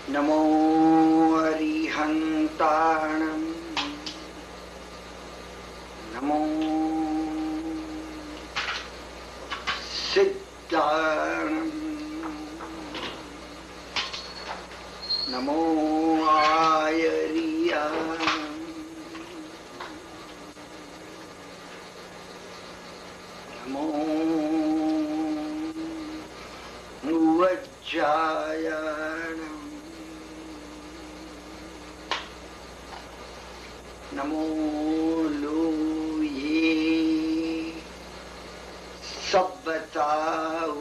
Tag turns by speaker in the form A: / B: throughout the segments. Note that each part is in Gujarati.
A: નમો હરિહંતાણમ નમો સિદ્ધાણમ નમો આયરિયા નમો વજ્જાયણમ નમો લોયે સબ્બતાઉનમ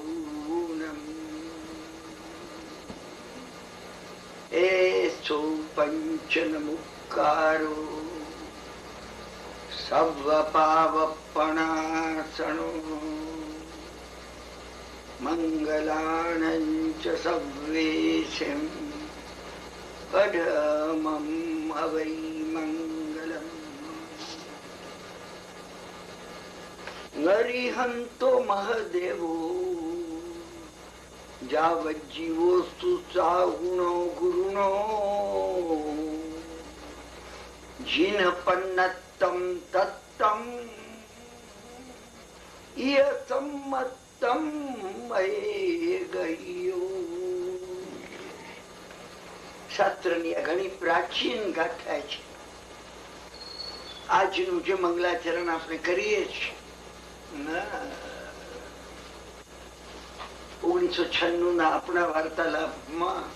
A: એસો પંચનમુક્કારો સર્વપાવપણાસણો મંગલાનંચ સવ્વેશમ અઢમમ હવૈ મંગલમ નરિહંતો મહદેવો જાવજીવોસ્તુ સાગુણો ગુરુણો જીન પન્નત્તમ તત્તમ ય સંમત્તમ મયે ગયો. શાસ્ત્રની આ ઘણી પ્રાચીન ગાથા છે. આજનું જે મંગલાચરણ આપણે કરીએ છીએ 1996 ના આપણા વાર્તાલાપમાં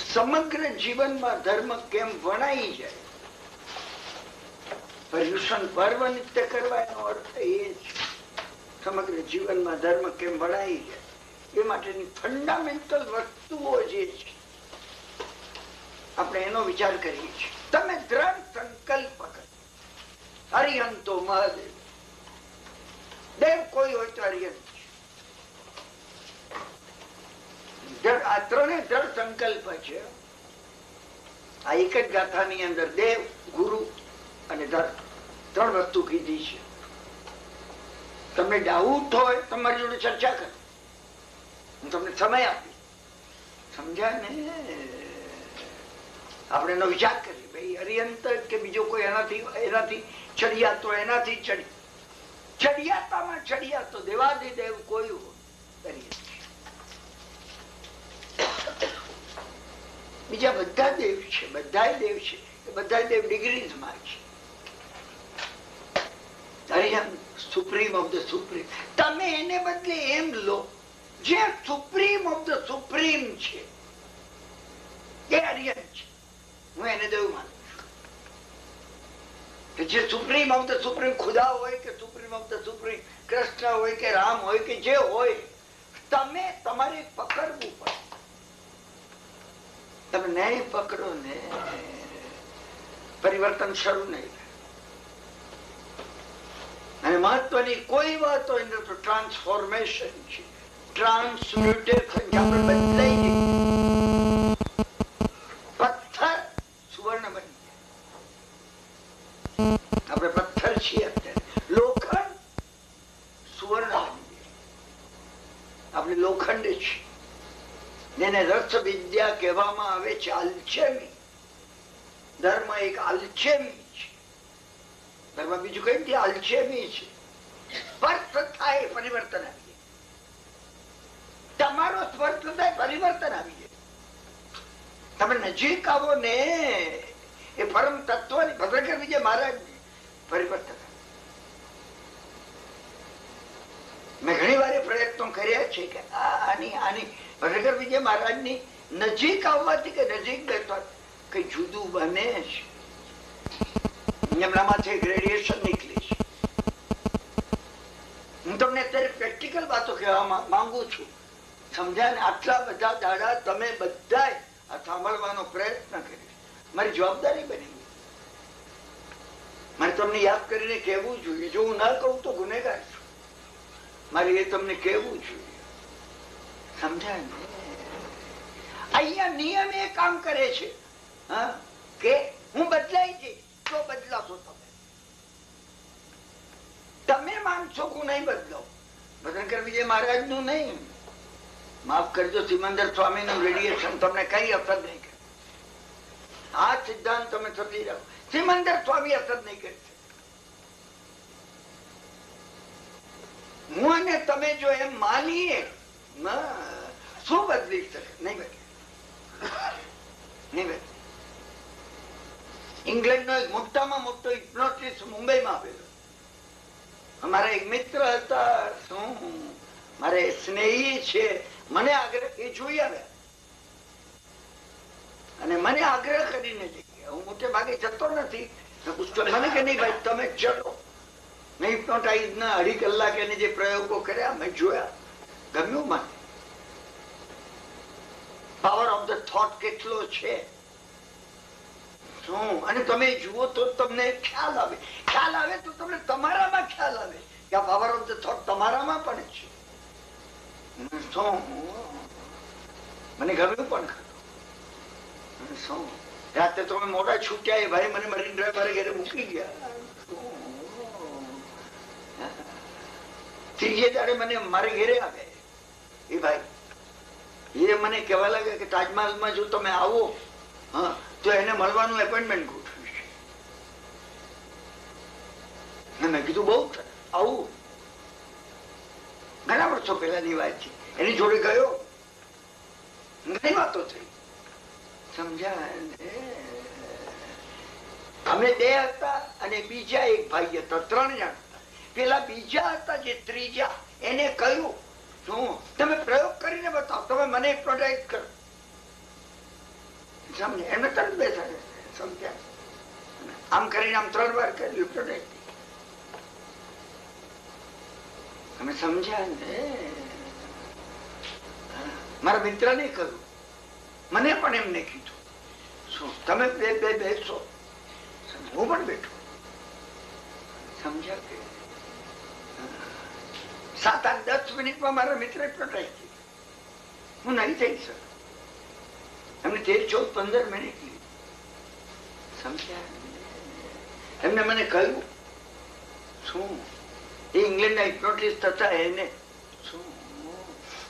A: સમગ્ર જીવનમાં ધર્મ કેમ વણાઈ જાય, પર્યુષણ પર્વ નિત્ય કરવા એનો અર્થ એ છે સમગ્ર જીવનમાં ધર્મ કેમ વણાઈ જાય એ માટેની ફંડામેન્ટલ વસ્તુઓ જે છે આપણે એનો વિચાર કરીએ છીએ. તમે દ્રઢ સંકલ્પ કરો, હરિહંતો મહાદેવ, દેવ કોઈ હોય તો હરિહંત. આ ત્રણે દ્રઢ સંકલ્પ છે. આ એક જ ગાથાની અંદર દેવ, ગુરુ અને ધર્મ ત્રણ વસ્તુ કીધી છે. તમને ડાઉટ હોય તમારી જોડે ચર્ચા કરો, હું તમને સમય આપી, સમજ્યા ને? આપણે એનો વિચાર કરીએ, ભાઈ હરિહંત કે બીજો કોઈ એનાથી ચડિયાતો, એનાથી ચડિયાતામાં ચડિયાતો દેવાધિદેવ કોઈ હોય. બીજા બધા દેવ છે, બધા દેવ છે, બધા દેવ ડિગ્રીઝમાં છે. Harihant supreme of the supreme. તમે એને બદલે એમ લો, જે સુપ્રીમ ઓફ ધ સુપ્રીમ છે એ હરિહંત છે. હું એને દેવ માનું છું. જે સુપ્રીમ ઓફ ધ સુપ્રીમ ખુદા હોય કે supreme of the supreme Krishna હોય કે રામ હોય કે જે હોય, તમે તમારે પકડવું પડે. તમે નહીં પકડો ને પરિવર્તન શરૂ નહીં. અને મહત્વની કોઈ વાત હોય ને તો ટ્રાન્સફોર્મેશન છે, ટ્રાન્સમ્યુટેશન. આપણે બદલાઈ જઈએ. પથ્થર સુવર્ણ બની જાય. આપણે પથ્થર છીએ અત્યારે, લોખંડ સુવર્ણ બની જાય. આપણે લોખંડ છીએ, જેને રસ વિદ્યા કહેવામાં આવે છે, અલ્ચેમી. ધર્મ એક અલ્ચેમી છે. ધર્મ બીજું કઈ નથી, અલ્ચેમી છે. સ્પર્શ થાય પરિવર્તન આવી જાય. તમારો સ્પર્શ થાય પરિવર્તન આવી જાય. તમે નજીક આવો ને એ પરમ તત્વની ભદ્રકર વિજય મહારાજ પરિવર્તન. મેં ઘણી વાર પ્રયત્નો કર્યા છે કે આની ભદ્રકર વિજય મહારાજની નજીક આવવાથી કે નજીક ગયો કઈ જુદું બને છે. એમનામાંથી ગ્રેડિયેશન નીકળી છે. હું તમને અત્યારે પ્રેક્ટિકલ વાતો કહેવા માંગુ છું, સમજ્યા ને? આટલા બધા દાડા તમે બધા આ સાંભળવાનો પ્રયત્ન કર્યો, મારી જવાબદારી બની. મારે તમને યાદ કરીને કહેવું જોઈએ. જો હું ના કહું તો ગુનેગાર છું. મારે એ તમને કહેવું જોઈએ, સમજાય ને? અહીંયા નિયમ એ કામ કરે છે કે હું બદલાઈ જઈશ તો બદલાશો તમે. તમે માનશો હું નહીં બદલાવ. ભદ્રકર વિજય મહારાજ નું નહીં, માફ કરજો, સિમંદર સ્વામી નું રેડિયેશન તમને કઈ અસર નહીં કરે. આ સિદ્ધાંત તમે સમજી જાઓ, સિમંદર સ્વામી અસર નહીં કરે. હું અને તમે જો એમ માનીએ શું બદલી શકે? નહીં બદલે, નહીં બદલે. ઇંગ્લેન્ડ નો એક મોટામાં મોટો હિપ્નોટિસ્ટ મુંબઈમાં આવેલો. અમારા એક મિત્ર હતા, શું મારે સ્નેહી છે, મને આગ્રહ એ જોઈ આવ્યા અને મને આગ્રહ કરીને લઈ ગયા. હું મોટે ભાગે જતો નથી. મને કે નહીં ભાઈ તમે ચલો. મેં હિપ્નોટાઇઝ ના 2.5 કલાક એને જે પ્રયોગો કર્યા મેં જોયા, ગમ્યું મને. પાવર ઓફ ધ થોટ કેટલો છે શું, અને તમે જુઓ તો તમને ખ્યાલ આવે. ખ્યાલ આવે તો તમને તમારામાં ખ્યાલ આવે કે આ પાવર ઓફ ધ થોટ તમારામાં પણ છે. શું મને ગમ્યું પણ ખરું. શું રાતે તમે મોટા છૂટ્યા, ભાઈ મને મરીન ડ્રાઈવ મારે ઘરે મૂકી ગયા. ત્રીજે દાડે મને મારે ઘેરે આવે એ ભાઈ, એ મને કહેવા લાગે કે તાજમહાલમાં જો તમે આવો તો એને મળવાનું એપોઇન્ટમેન્ટ ગોઠવ્યું છે. મેં કીધું બહુ આવું. ઘણા વર્ષો પહેલાની વાત છે. એની જોડે ગયો, ઘણી વાતો થઈ, સમજ્યા. અમે 2 હતા અને બીજા એક ભાઈ હતા, 3 જણ. પેલા બીજા હતા જે ત્રીજા, એને કહ્યું શું તમે પ્રયોગ કરીને બતાવો, તમે મને હિપ્નોટાઇઝ કરો. સમજે એમને તરત બેસાડે, સમજ્યા. આમ કરીને આમ 3 વાર કર્યું હિપ્નોટાઇઝ. અમે સમજ્યા ને. મારા મિત્ર ને કહ્યું, મને પણ એમને કીધું શું તમે બેસો. હું પણ બેઠો, સમજ્યા કે 7-8-10 મિનિટમાં મારા મિત્ર હિપ્નોટાઇઝ થઈ. હું નહીં થઈ શકું. એમને 13-14-15 મિનિટ લીધી, સમજ્યા. એમને મને કહ્યું શું એ ઇંગ્લેન્ડના હિપ્નોટિસ્ટ હતા, એને શું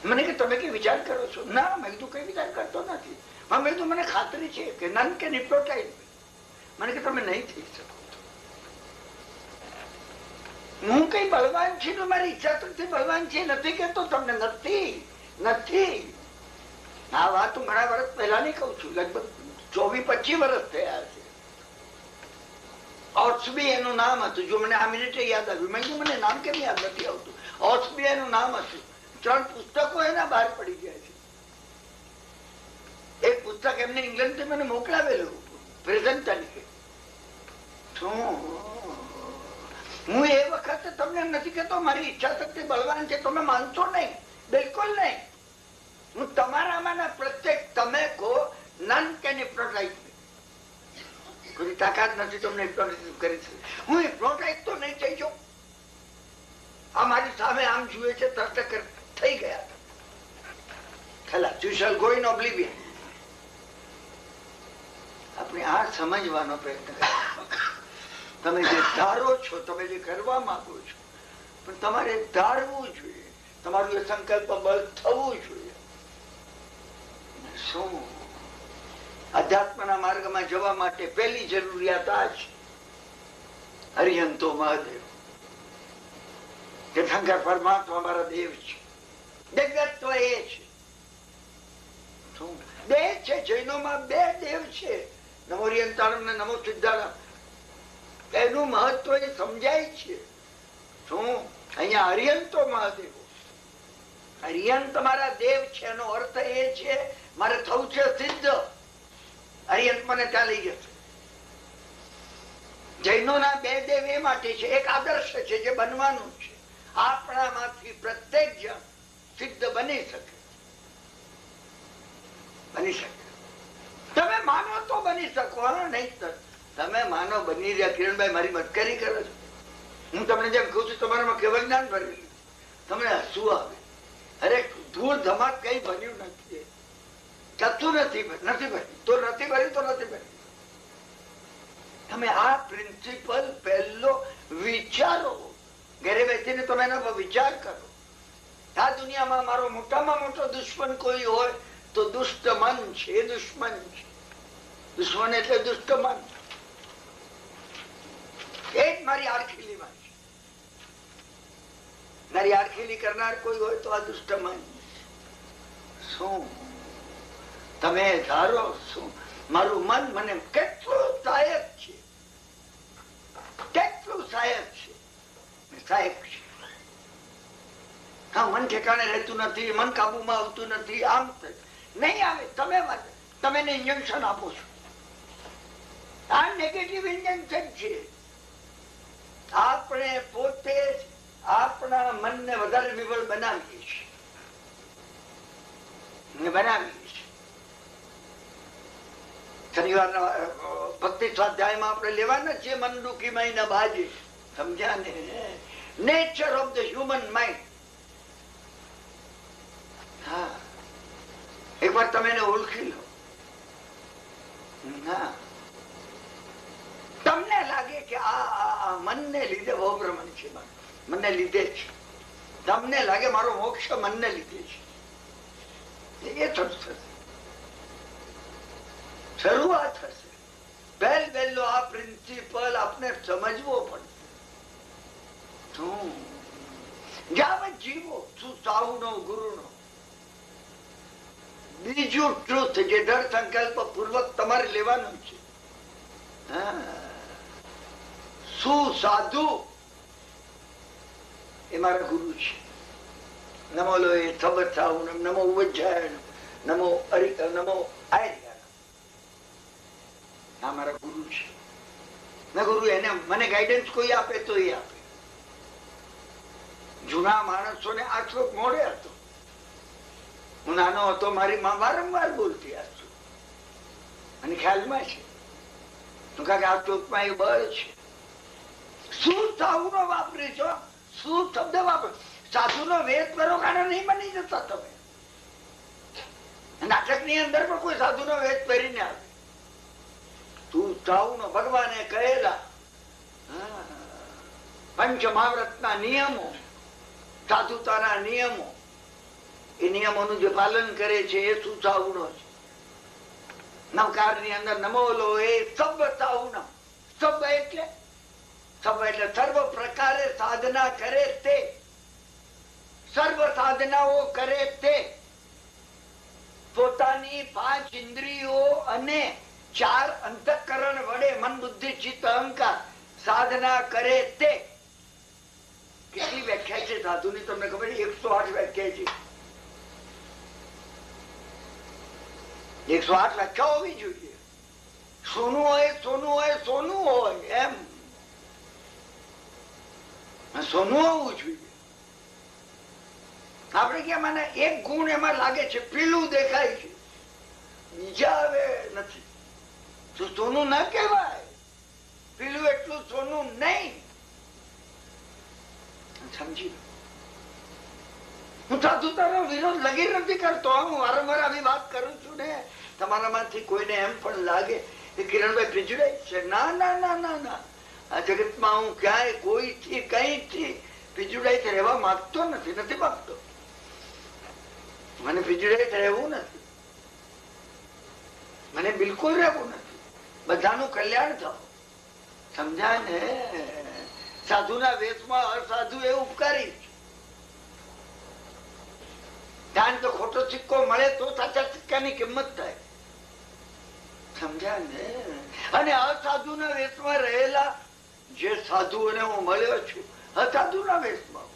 A: મને કે તમે કઈ વિચાર કરો છો? ના, મેં કીધું કઈ વિચાર કરતો નથી. મેં કીધું મને ખાતરી છે કે નન કેન હિપ્નોટાઇઝ. મને કે તમે નહીં થઈ શકો. હું કઈ બળવાન છે તો મારી ઈચ્છા શક્તિ બળવાન છે નથી કેતો તમને. નથી. આ વાત હું ઘણા વર્ષ પહેલા ની કઉ છું, લગભગ 24-25 વર્ષ થયા છે. ઓર્સબી એનું નામ હતું. જો મને આ મિનિટે યાદ આવ્યું, મેં કીધું મને નામ કેમ યાદ નથી આવતું. ઓર્સબી એનું નામ હતું. 3 પુસ્તકો એના બહાર પડી ગયા છે. એક પુસ્તક એમને ઇંગ્લેન્ડ થી મને મોકલાવેલું પ્રેઝન્ટ તરીકે. હું એ વખતે તમને નથી કેતો મારી ઈચ્છા શક્તિ બળવાન છે, તમે માનશો નહીં, બિલકુલ નહીં. હું તમારામાંના પ્રત્યેક તમે કહો નન કેન હિપ્નોટાઇઝ. કોઈ તાકાત નથી તમને હિપ્નોટાઇઝ કરી છે. હું હિપ્નોટાઇઝ તો નહીં થઈ જાઉં. આ મારી સામે આમ જુએ છે, તરત થઈ ગયા. ખલાસ, you shall go in oblivion. આપણે આ સમજવાનો પ્રયત્ન કરો. તમે જે ધારો છો, તમે જે કરવા માંગો છો, પણ તમારે ધારવું જોઈએ. તમારું એ સંકલ્પ બળ થવું જોઈએ. શું અધ્યાત્મના માર્ગમાં જવા માટે પહેલી જરૂરિયાત આ છે. હરિહંતો મહાદેવ, તીર્થંકર પરમાત્મા મારા દેવ છે. દિવ્યત્વ એ છે. શું દેવ છે? જૈનોમાં 2 દેવ છે, નમો હરિયંતાણમ ને નમો સિદ્ધાણમ. એનું મહત્વ એ સમજાય છે. શું અહીંયા હરિયંતો મહાદેવ, હરિયંત મારા દેવ છે. એનો અર્થ એ છે મારે થવું છે સિદ્ધ. હરિયંત મને ત્યાં લઈ જશે. જૈનોના 2 દેવ એ માટે છે, એક આદર્શ છે જે બનવાનું છે. આપણામાંથી પ્રત્યેક જણ સિદ્ધ બની શકે. બની શકે. તમે માનો તો બની શકો, નહીં તમે માનો બની રહ્યા. કિરણભાઈ મારી મતકારી કરો છો. હું તમને જેમ કહું છું તમારામાં કેવળ જ્ઞાન ભરેલું, તમને હસવું આવે. અરે ધૂળ ધમાક કઈ બન્યું નથી, ચતું નથી ભર્યું તો નથી ભર્યું તો નથી ભર્યું. તમે આ પ્રિન્સિપલ પહેલો વિચારો. ઘરે બેસીને તમે એના પર વિચાર કરો. આ દુનિયામાં મારો મોટામાં મોટો દુશ્મન કોઈ હોય તો દુષ્ટ મન છે. એ દુશ્મન છે. દુશ્મન એટલે દુષ્ટ મન. એ જ મારી આરખેલીમાં છે. મારી આરખેલી કરનાર કોઈ હોય તો આ દુષ્ટ મન. શું તમે ધારો શું મારું મન મને કેટલું સહાયક છે, કેટલું સહાયક છે. સહાયક છે. હા, મન ઠેકાણે રહેતું નથી, મન કાબુમાં આવતું નથી. આમ નહીં આવે. તમે ઇન્જેક્શન આપો છો. આ નેગેટિવ ઇન્જેક્શન છે. આપણે પોતે આપણા મનને વધારે વિવળ બનાવીએ છીએ. શનિવારના ભક્તિ સ્વાધ્યાયમાં આપણે લેવાના છીએ મન દુખી માઈ ના બાજી. સમજ્યા ને? Nature of the human mind. હા, એકવાર તમે એને ઓળખી લો. હા, તમને લાગે કે આ મનને લીધે ભવભ્રમણ છે, મને લીધે છે. તમને લાગે મારો મોક્ષ મનને લીધે છે. એ થશે, શરૂઆત થશે. પહેલો આ પ્રિન્સિપલ આપણે સમજવો પડશે. જાવત જીવો સુસાવનો ગુરુનો. બીજું ટ્રુથ જે દૃઢ સંકલ્પ પૂર્વક તમારે લેવાનું છે. સુસાધુ એ મારા ગુરુ છે. નમો લોહી સબથાઉનમ, નમો ઉજ્જૈન, નમો નમો આર્ય. આ મારા ગુરુ છે. ગુરુ એને મને ગાઈડન્સ કોઈ આપે તો એ આપે. જૂના માણસોને આ શ્લોક મોડે હતો. હું નાનો હતો, મારી માં વારંવાર બોલતી હતું અને ખ્યાલમાં છે. શું કારણ કે આ શ્લોકમાં એ બળ છે. શું સાધુનો વાપરે છો? શું શબ્દ વાપરો? સાધુનો વેદ કરો કારણ નહીં બની જતા તમે. નાટક ની અંદર પણ કોઈ સાધુનો વેદ પહેરીને આવે. તું સાધુનો ભગવાને કહેલા પંચમહાવ્રતના નિયમો, સાધુતાના નિયમો, એ નિયમોનું જે પાલન કરે છે એ સુસાવડો છે. નવકાર ની અંદર નમોલો એ સબ સાવનમ. સબ એટલે સર્વ પ્રકારે સાધના કરે તે, સર્વ સાધનાઓ કરે તે, પોતાની 5 ઇન્દ્રિયો અને 4 અંતઃકરણ વડે મન બુદ્ધિ ચિત્ત અહંકાર સાધના કરે તે. કેટલી વ્યાખ્યા છે સાધુની તમને ખબર છે? 108 વ્યાખ્યા છે. 108 વ્યાખ્યા હોવી જોઈએ. સોનું હોય, સોનું હોય, સોનું હોય એમ સોનું હોવું જોઈએ. આપણે કે મને એક ગુણ એમાં લાગે છે, પીળું દેખાય છે, બીજા હવે નથી. તો સોનું ના કહેવાય. પીળું એટલું સોનું નહીં. સમજી લો. હું સાધુતાનો વિરોધ લગી નથી કરતો. હું વારંવાર આવી વાત કરું છું ને. તમારામાંથી કોઈને એમ પણ લાગે કે કિરણભાઈ પ્રિજુડાઈ છે. ના ના ના ના ના. આ જગતમાં હું ક્યાંય કોઈથી કઈથી પ્રિજુડાઈ રહેવા માંગતો નથી. નથી માંગતો. મને પ્રિજુડાઈ રહેવું નથી. મને બિલકુલ રહેવું નથી. બધાનું કલ્યાણ થાવ. સમજાય ને? સાધુના વેશમાં અસાધુ એ ઉપકારી છે. કારણ કે ખોટો સિક્કો મળે તો સાચા સિક્કાની કિંમત થાય. સમજાય ને? અને અસાધુના વેશમાં રહેલા જે સાધુઓને હું મળ્યો છું, અસાધુના વેશમાં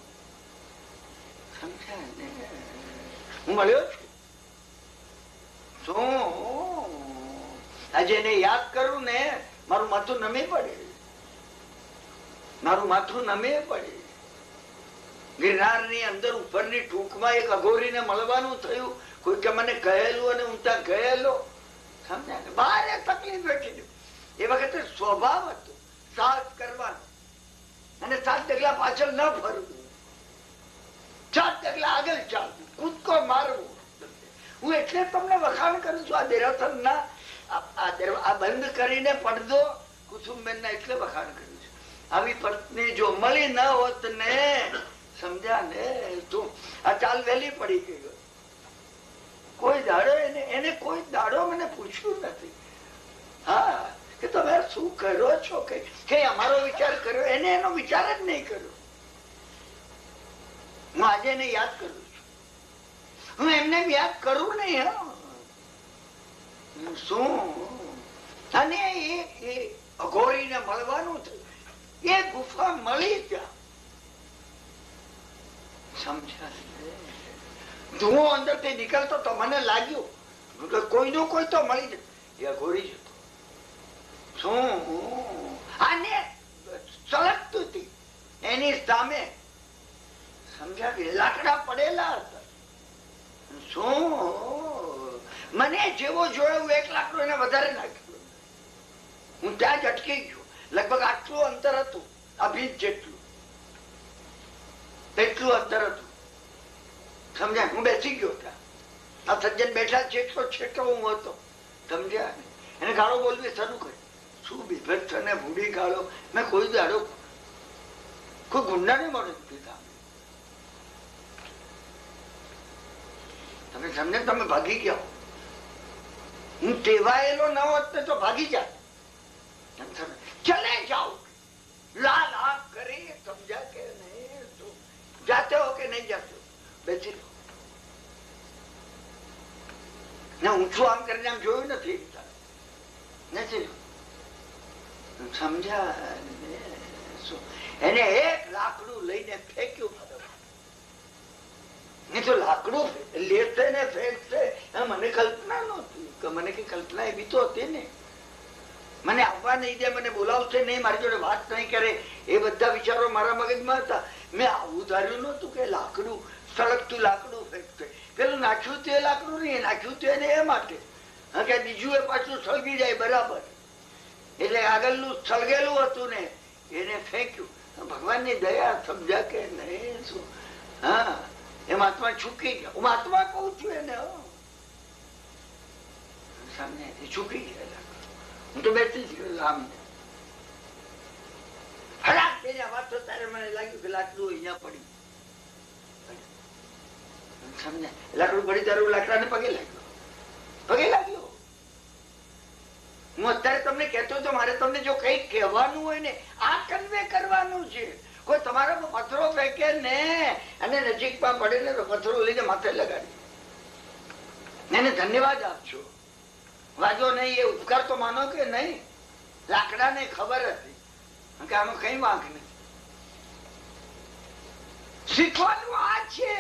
A: સમજાય ને હું મળ્યો છું. શું આજે એને યાદ કરું ને મારું માથું નમે પડે. મારું માથું નમે પડે. ગિરનાર ની અંદર ઉપરની ટૂંકમાં એક અઘોરીને મળવાનું થયું. કોઈ કે મને કહેલું અને હું ત્યાં ગયેલો. સમજ્યા? બહાર તકલીફ બેઠી. એ વખતે સ્વભાવ હતો સાહસ કરવાનો અને 7 ડગલા પાછળ ન ફરવું, 7 ડગલા આગળ ચાલવું, કૂદકો મારવું. હું એટલે તમને વખાણ કરું છું. આ દેરાસર ના આ બંધ કરીને પડદો કુસુમબેન ના એટલે વખાણ કર્યું છે. આવી પત્ની જો મળી ન હોત ને સમજ્યા ને તું? આ ચાલ વહેલી પડી ગઈ. કોઈ દાડો એને કોઈ દાડો મને પૂછ્યું નથી. હા, કે તમે શું કરો છો, કે અમારો વિચાર કર્યો? એને એનો વિચાર જ નહીં કર્યો. હું આજે એને યાદ કરું છું. હું એમને યાદ કરું નહીં. શું? અને એ અઘોરીને મળવાનું થયું. એ ગુફા મળી ત્યાં. સમજ્યા? ધુઓ અંદર થી નીકળતો તો મને લાગ્યું કોઈનું કોઈ તો મળી જાય. એ અઘોરી જતો. શું? આને સળગતું હતી એની સામે. સમજ્યા કે લાકડા પડેલા હતા. શું? મને જેવો જોયો એક લાકડો એને વધારે નાખ્યો. હું ત્યાં જ અટકી ગયો. લગભગ આટલું અંતર હતું, આ ભીત જેટલું, એટલું અંતર હતું. સમજ્યા? હું બેસી ગયો ત્યાં. આ સજ્જન બેઠા જેટલો છેટલો હું હતો. સમજ્યા? એને ગાળો બોલવી શરૂ કરી. શું બીભત્સ ને ભૂડી ગાળો! મેં કોઈ દાડો કોઈ ગુંડાને મળે પીધા. તમે સમજે? તમે ભાગી ગયા. હું ટેવાયેલો ન હોત તો ભાગી જાય. ચલે જાઓ, લાલ આંખ કરી. સમજ્યા કે નહીં? જાતે હો કે નહીં જાતે? બેસી લો. ઊંચું આમ કરીને આમ જોયું નથી. સમજ્યા? એને એક લાકડું લઈને ફેંક્યું. નહીં તો લાકડું લેશે ને ફેંકશે મને કલ્પના નહોતી. મને કઈ કલ્પના એવી તો હતી ને. મને આવવા નહીં દે, મને બોલાવશે નહીં, મારી જોડે વાત નહીં કરે, એ બધા વિચારો મારા મગજમાં હતા. મેં આવું ધાર્યું નતું કે લાકડું સળગતું લાકડું ફેંકશે. પેલું નાખ્યું તે લાકડું નહીં, નાખ્યું તે એ માટે કે બીજું એ પાછું સળગી જાય બરાબર. એટલે આગળનું સળગેલું હતું ને એને ફેંક્યું. ભગવાનની દયા. સમજ્યા કે નહીં? શું? હા, એ મહાત્મા છૂકી ગયા. હું મહાત્મા કઉ છું એને. સામે છૂકી ગયા. હું તો બેસી જ ગયો સામે. ફટાક તેને વાત તો ત્યારે મને લાગ્યું કે લાકડું અહીંયા પડ્યું. સમજે? લાકડું પડી ત્યારે લાકડાને પગે લાગ્યો. પગે લાગ્યો. હું અત્યારે તમને કહેતો તો મારે તમને જો કઈ કહેવાનું હોય ને આ કન્વે કરવાનું છે. કોઈ તમારા પથ્થરો ફેંકે ને અને નજીકમાં પડે ને તો પથ્થરો લઈને માથે લગાડી એને ધન્યવાદ આપજો. વાજો નહીં એ ઉપકાર તો માનો કે નહીં. લાકડા ને ખબર હતી કે આમાં કઈ વાંક નથી. શીખવાનું આ છે.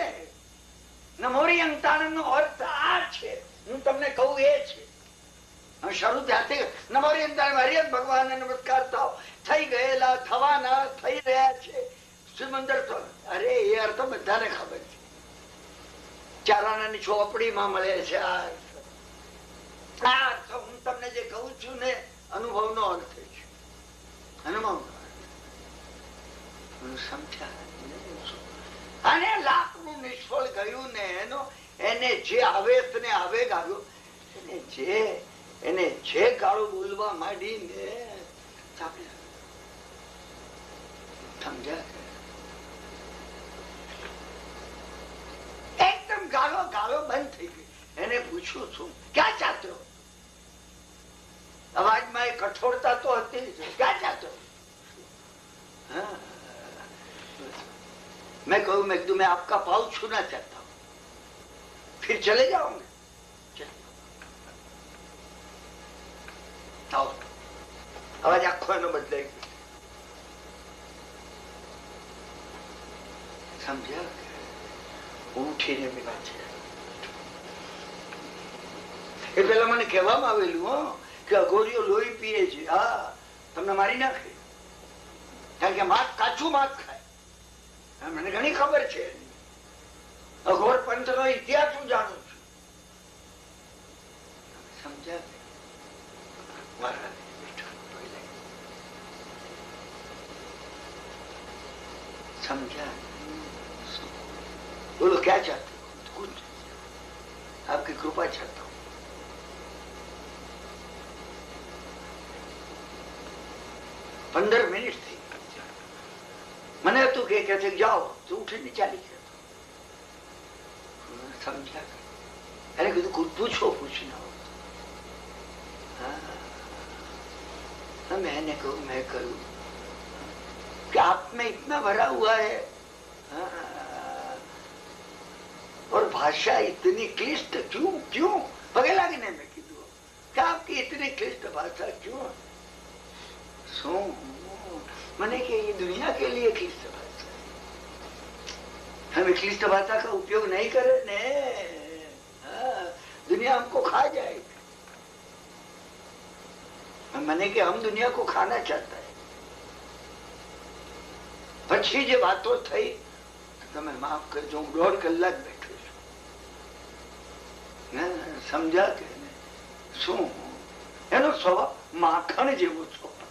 A: નમોરી અંતાણ નો અર્થ આ છે. હું તમને કહું એ છે. શરૂ ત્યાંથી નમોરી અંતાણ હરિયત ભગવાન નમસ્કાર થાવ. થઈ ગયેલા, થવાના, થઈ રહ્યા છે. સિમંદર તો અરે એ અર્થ બધાને ખબર છે. ચારાણાની ચોપડીમાં મળે છે આ અર્થ. હું તમને જે કહું છું ને અનુભવ નો અર્થ છે. અનુભવ સમજ્યા? અને લાકડું નિષ્ફળ ગયું ને એનો એને જે આવેશ ને આવેગ આવ્યો એને જે ગાળો બોલવા માંડી ને સમજ્યા? એકદમ ગાળો ગાળો બંધ થઈ ગઈ. એને પૂછ્યું છું ક્યાં ચાતો? અવાજમાં એ કઠોરતા તો હતી. ક્યાં ચાતો? मैं कहूँ मैं एकदम मैं आपका पाँव छूना चाहता हूँ, फिर चले जाओगे? आओ. अवाज आखो एनो बदलाई गयो. समझ्या? उठीने मिला છે. એ પેલા મને કહેવામાં આવેલું કે અઘોરીઓ લોહી પીએ છે. હા, તમને મારી નાખે. કારણ કે માસ કાચું માસ ખાય. મને ઘણી ખબર છે. અઘોર પંથ નો ઇતિહાસ હું જાણું છું. સમજ્યા? समझा? बोलो क्या चाहते हो? कुछ आपकी कृपा चाहता हूं. पंद्रह मिनट थी. મને હતું કે જાઓ તો ઉઠીને ચાલી ગયો. સમજ્યા? એને કીધું કુછ પૂછો પૂછીને मैंने कहूँ मैं करूँ कि आप में इतना भरा हुआ है और भाषा इतनी क्लिष्ट क्यों क्यों पगे लगने में कीधु कि आपकी इतनी क्लिष्ट भाषा क्यों सो मैंने कि ये दुनिया के लिए क्लिष्ट भाषा है, हम क्लिष्ट भाषा का उपयोग नहीं करें ने दुनिया हमको खा जाएगी. मैंने कि हम दुनिया को खाना चाहता है. પછી જે વાતો થઈ તમે માફ કરજો, હું 1.5 કલાક બેઠો છું. સમજ્યા કે શું? એનો સ્વભાવ માખણ જેવો સ્વભાવ.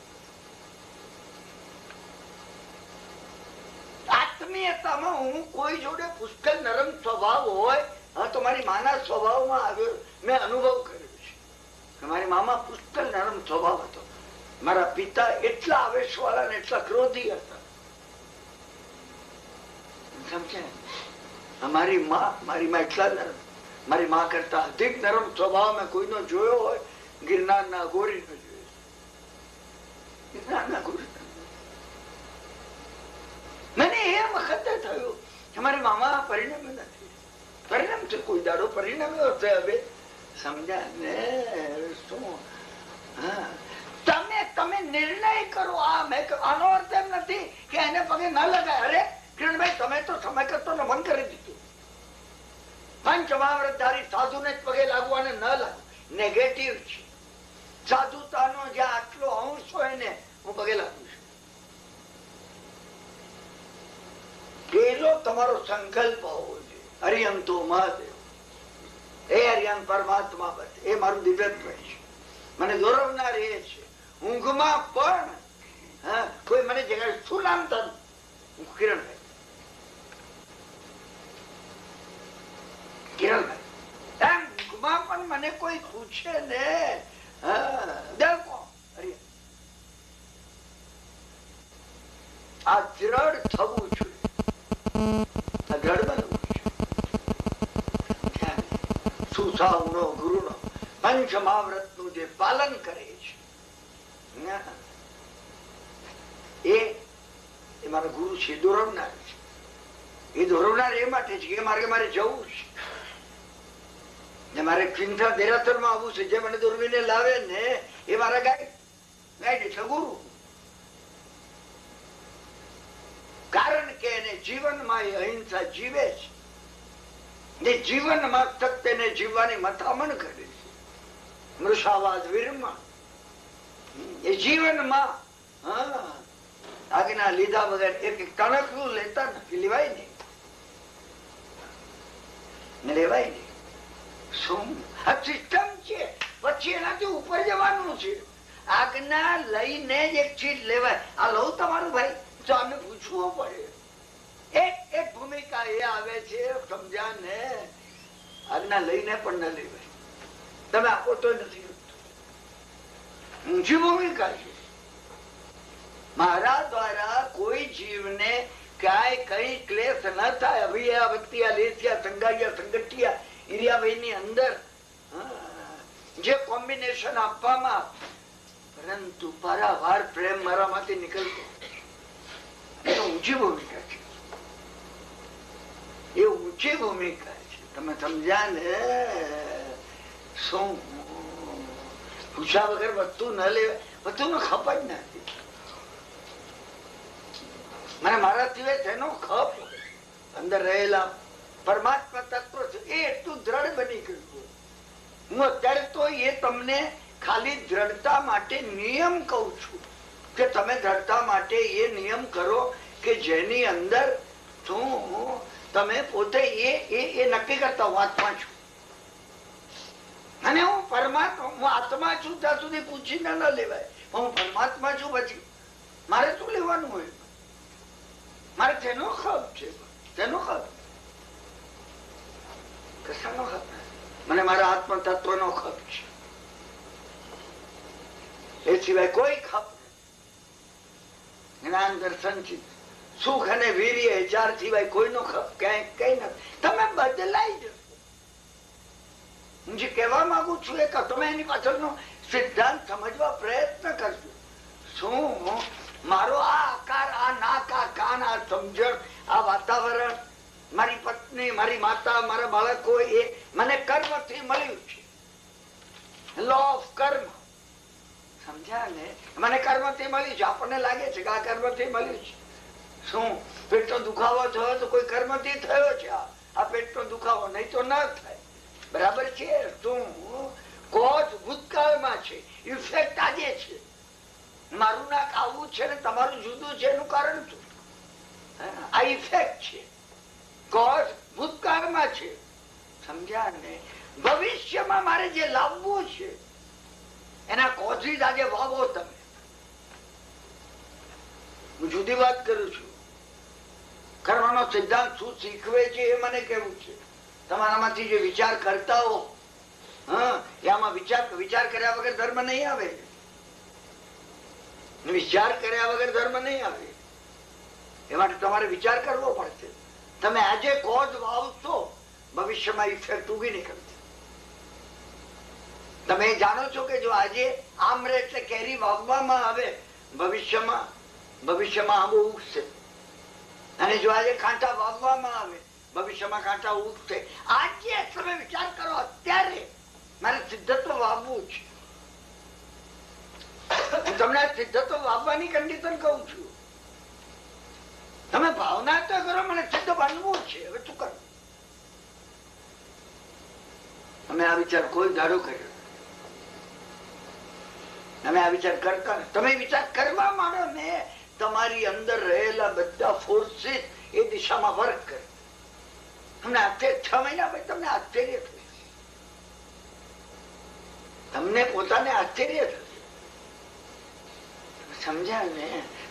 A: આત્મીયતામાં હું કોઈ જોડે પુષ્કળ નરમ સ્વભાવ હોય, હા તો મારી માના સ્વભાવમાં આવ્યો, મેં અનુભવ કર્યો છે. મારી મામા પુષ્કળ નરમ સ્વભાવ હતો. મારા પિતા એટલા આવેશવાળા ને એટલા ક્રોધી હતા. મારી માં એટલા નરમ, મારી માં કરતા અધિક નરમ સ્વભાવ મેં કોઈનો જોયો હોય ગિરનારના ગોરી નો જોયો. ગિરનારના ગોરી મને એ વખતે થયું કે મારી મામા પરિણામ નથી. પરિણામ છે કોઈ દાડો પરિણામ્યો હશે. હવે સમજ્યા ને શું? તમે નિર્ણય કરો. આનો અર્થ એમ નથી કે એને પગે ન લગાય. અરે કિરણભાઈ તમે તો સમય કરતો ને બંધ કરી દીધું. પંચમહાવ્રતધારી સાધુ ને પગે લાગવું અને ન લાગવું નેગેટિવ છે. સાધુતાનો જ્યાં આટલો અંશ હોય ને હું પગે લાગુ છું. પેલો તમારો સંકલ્પ હોવો જોઈએ. હરિયમ તો મહાદેવ, એ હરિયમ પરમાત્મા બસ, એ મારું દિવ્યત્વ છે. મને દોરવનાર એ છે. ઊંઘમાં પણ કોઈ મને જગ્યાએ શું નામ તારું? કિરણભાઈ. કિરણભાઈ એમ ઊંઘમાં પણ મને કોઈ પૂછે ને આ દ્રઢ થવું જોઈએ, આ દ્રઢ બનવું છે. સુસાવનો ગુરુનો પંચમહાવ્રત નું જે પાલન કરે છે એ મારા ગુરુ છે, દોરવનાર છે. એ દોરવનાર એ માટે છે કે મારે જવું છે, મારે ચિંતા દેરાસર માં આવવું છે. જે મને દોરવીને લાવે ને એ મારા ગાઈડ છે, ગુરુ. કારણ કે એને જીવનમાં એ અહિંસા જીવે છે ને જીવનમાં સત્યને જીવવાની મથામણ કરે છે. મૃષાવાદ વિરમા એ જીવનમાં આજ્ઞા લીધા વગર એક કણકલું લેતા નથી. લેવાય નહીં, લેવાય નહીં. શું આ સિસ્ટમ છે? પછી એનાથી ઉપર જવાનું છે. આજ્ઞા લઈને જ એક ચીજ લેવાય. આ લઉં તમારું ભાઈ તો આને પૂછવું પડે. એક ભૂમિકા એ આવે છે, સમજ્યા ને? આજ્ઞા લઈને પણ ન લેવાય. તમે આપો તો નથી. ઊંચી ભૂમિકા છે. મારા દ્વારા કોઈ જીવને ક્યાંય કઈ ક્લેશ ન થાય. અભિયા વક્તિયા લેસિયા સંગાયા સંગઠિયા ઈરિયાભાઈ ની અંદર જે કોમ્બિનેશન આપવામાં, પરંતુ પારાવાર પ્રેમ મારા માંથી નીકળતો એ ઊંચી ભૂમિકા છે. એ ઊંચી ભૂમિકા છે. તમે સમજ્યા ને? શું પૂછા વગર વસ્તુ ન લેવાય. વસ્તુ નો ખપ જ નથી. મને મારા સિવાય તેનો ખપ અંદર રહેલા પરમાત્મા તત્વ છે એ એટલું દ્રઢ બની ગયું. હું અત્યારે તો એ તમને ખાલી દ્રઢતા માટે નિયમ કઉ છું કે તમે દ્રઢતા માટે એ નિયમ કરો કે જેની અંદર શું તમે પોતે એ નક્કી કરતા હું આત્મા છું અને હું પરમાત્મા, હું આત્મા છું ત્યાં સુધી પૂછીને ન લેવાય. હું પરમાત્મા છું પછી મારે શું લેવાનું હોય? મારે તેનો ખપ છે. તેનો ખપ કશાનો ખપ? મને મારા આત્મ તત્વ નો ખપ છે. એ સિવાય કોઈ ખપ જ્ઞાન દર્શન સુખ અને વીર્ય 1000 સિવાય કોઈનો ક્યાંય કઈ નથી. તમે બદલાઈ જશો. હું જે કહેવા માંગુ છું એ તમે એની પાછળનો સિદ્ધાંત સમજવા પ્રયત્ન કરજો. શું મારો આ આકાર, આ નાક, આ કાન, આ સમજણ, આ વાતાવરણ, મારી પત્ની, મારી માતા, મારા બાળકો, એ મને કર્મથી મળ્યું છે. લો ઓફ કર્મ, સમજ્યા ને? મને કર્મથી મળ્યું છે. આપણને લાગે છે કે આ કર્મથી મળ્યું છે. શું પેટનો દુખાવો થયો તો કોઈ કર્મથી થયો છે? આ પેટનો દુખાવો, નહીં તો ન થાય. બરાબર છે? શું કોઝ ભૂતકાળમાં છે, ઇફેક્ટ આજે છે. મારું નાક આવું છે ને તમારું જુદું છે, એનું કારણ શું? આ ઇફેક્ટ છે. કોઝ ભૂતકાળમાં છે, સમજ્યા ને? ભવિષ્યમાં મારે જે લાવવું છે એના કોઝિસ આજે વાવો તમે. હું જુદી વાત કરું છું. કર્મનો સિદ્ધાંત શું શીખવે છે એ મને કેવું છે. તમારામાંથી જે વિચાર કરતા હો, એમાં વિચાર કર્યા વગર ધર્મ નહીં આવે. વિચાર કર્યા વગર ધર્મ નહીં આવે. એ માટે તમારે વિચાર કરવો પડશે. તમે આજે કોઝ વાવશો, ભવિષ્યમાં ઇફેક્ટ ઉગી નીકળશે. તમે જાણો છો કે જો આજે આમરે એટલે કેરી વાવવામાં આવે, ભવિષ્યમાં આંબો ઉગશે. અને જો આજે કાંટા વાવવામાં આવે, ભવિષ્યમાં કાંટા ઉગશે. આજે તમે વિચાર કરો, અત્યારે મારે સિદ્ધત્વ વાવવું છે. હું તમને આ સિદ્ધત્વ વાવવાની કન્ડિશન કહું છું. તમે ભાવના તો કરો, મને સિદ્ધ બનવું છે. હવે શું કરું? તમે આ વિચાર કોઈ ધારો કર્યો? તમે આ વિચાર કરતા, તમે વિચાર કરવા માંડો ને, તમારી અંદર રહેલા બધા ફોર્સીસ એ દિશામાં વર્ક કરે. તમને 6 મહિના પછી તમને આશ્ચર્ય થશે. તમને પોતાને આશ્ચર્ય થશે. સમજ્યા ને?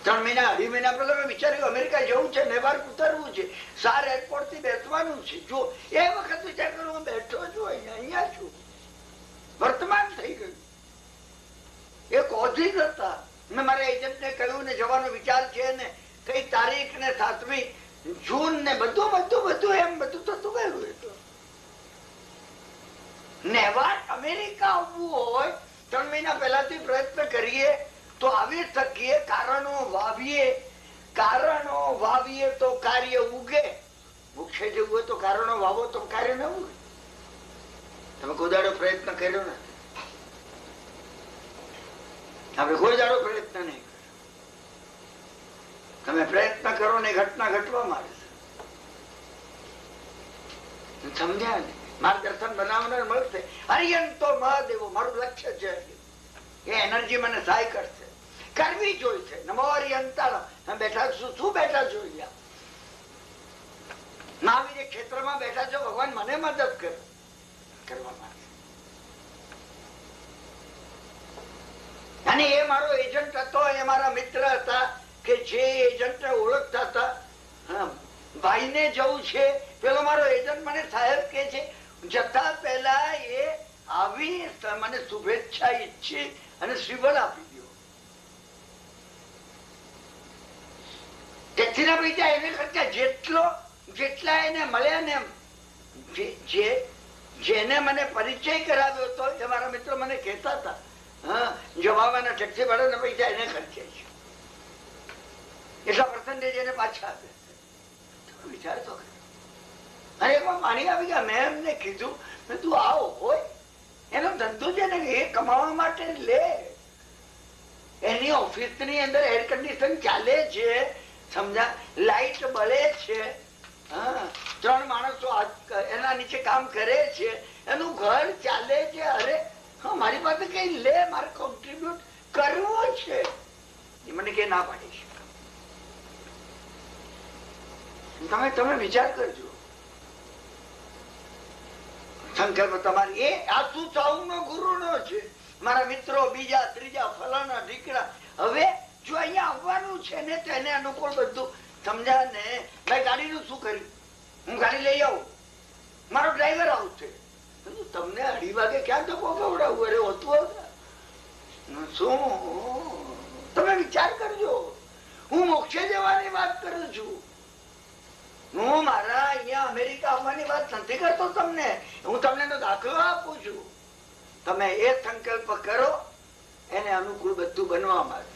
A: 3 મહિના 2.5 મહિના પહેલા મેં વિચાર્યું અમેરિકા જવું છે, નેવાર્ક ઉતરવું છે, સાર એરપોર્ટ થી બેસવાનું છે. જો એ વખત વિચાર કરું, હું બેઠો છું અહીંયા છું. વર્તમાન થઈ ગયું. એ કોઝિસ હતા. મેં મારા એજન્ટ ને કહ્યું ને જવાનો વિચાર છે ને, કઈ તારીખ ને 7મી જૂન ને બધું એમ બધું થતું ગયું. નેવાર્ક અમેરિકા આવવું હોય 3 મહિના પહેલાથી પ્રયત્ન કરીએ તો આવી શકીએ. કારણો વાવીએ તો કાર્ય ઉગે. વૃક્ષે જેવું હોય તો કારણો વાવો તો કાર્ય ન ઉગે. તમે કોઈ દાડો પ્રયત્ન કર્યો ને? આપણે કોઈ દાડો પ્રયત્ન નહીં કર્યો. તમે પ્રયત્ન કરો ને ઘટના ઘટવા માંડે. સમજ્યા ને? માર્ગદર્શન બનાવનાર મળશે. હરિયંતો મહાદેવો મારું લક્ષ્ય છે. એ એનર્જી મને સહાય કરશે. કરવી જોઈશે. નમો હરિયંતા બેઠા શું બેઠા જોઈએ? મહાવીર ક્ષેત્રમાં બેઠા છો, ભગવાન મને મદદ કરવા માટે. અને એ મારો એજન્ટ હતો, એ મારા મિત્ર હતા કે જે એજન્ટ ઓળખતા હતા. ભાઈ ને જવું છે, પેલો મારો એજન્ટ મને સાહેબ કે છે, જતા પહેલા એ આવી મને શુભેચ્છા ઈચ્છી અને શ્રીફળ આપી દો. તેથી ના પૈસા એને ખર્ચા જેટલા એને મળ્યા ને, જેને મને પરિચય કરાવ્યો હતો એ મારા મિત્રો મને કહેતા હતા, જવાના ટેક્સી ભાડાના પૈસા એને ખર્ચે છે, એટલા પર્સન્ટેજ એને પાછા આપે. વિચાર તો અને એકમાં પાણી આવી ગયા. મેં એમને કીધું, તું આવો હોય એનો ધંધો છે ને એ કમાવા માટે લે. એની ઓફિસ ની અંદર એર કન્ડિશન ચાલે છે, સમજા, લાઈટ બળે છે, 3 માણસો એના નીચે કામ કરે છે, એનું ઘર ચાલે છે. અરે મારી પાસે કઈ લે, મારે કોન્ટ્રીબ્યુટ કરવો છે. એ મને કઈ ના પાડી છે. તમે વિચાર કરજો. સંકલ્પ તમારી એ આ શું સાઉનો ગુરુ નો છે. મારા મિત્રો બીજા ત્રીજા ફલાણા ઢીકડા. હવે જો અહીંયા આવવાનું છે ને તો એને અનુકૂળ બધું સમજા ને. ભાઈ ગાડીનું શું કર્યું? હું ગાડી લઈ આવું, મારો ડ્રાઈવર આવશે. તમને 2:30 વાગે ક્યાં ધક્કો ખવડાવું? અરે હોતું શું? તમે વિચાર કરજો. હું મોક્ષે જવાની વાત કરું છું. હું મારા અહીંયા અમેરિકા આવવાની વાત નથી કરતો તમને. હું તમને તો દાખલો આપું છું. તમે એ સંકલ્પ કરો, એને અનુકૂળ બધું બનવા માંગે.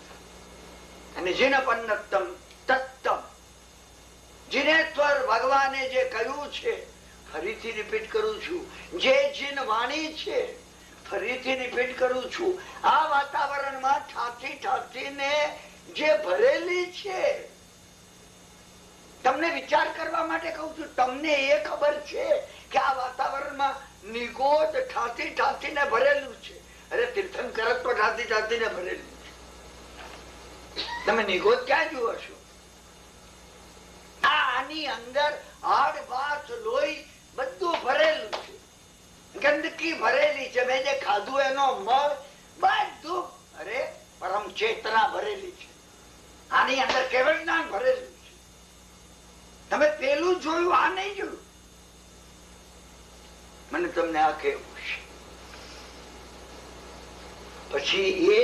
A: અને જીન પન્નતમ તત્તમ, જીનેશ્વર ભગવાને જે કહ્યું છે, ફરીથી રિપીટ કરું છું, જે જીન વાણી છે, ફરીથી રિપીટ કરું છું, આ વાતાવરણમાં ઠાંકી ઠાંકીને જે ભરેલી છે, તમને વિચાર કરવા માટે કહું છું. તમને એ ખબર છે કે આ વાતાવરણમાં નિગોદ ઠાંકી ઠાંકીને ભરેલું છે. અરે તીર્થંકર તો ઠાંકી ઠાંકીને ભરેલું છે. તમે નિગોદ ક્યાં જુઓ છો? આની અંદર હાડ ભાત લોહી બધું ભરેલું છે. ગંદકી ભરેલી છે. મેં જે ખાધું એનો મળ બધું, અરે પરમ ચેતના ભરેલી છે. આની અંદર કેવળ જ્ઞાન ભરેલું છે. તમે પેલું જોયું, આ નહીં જોયું. મને તમને આ કહેવું છે. પછી એ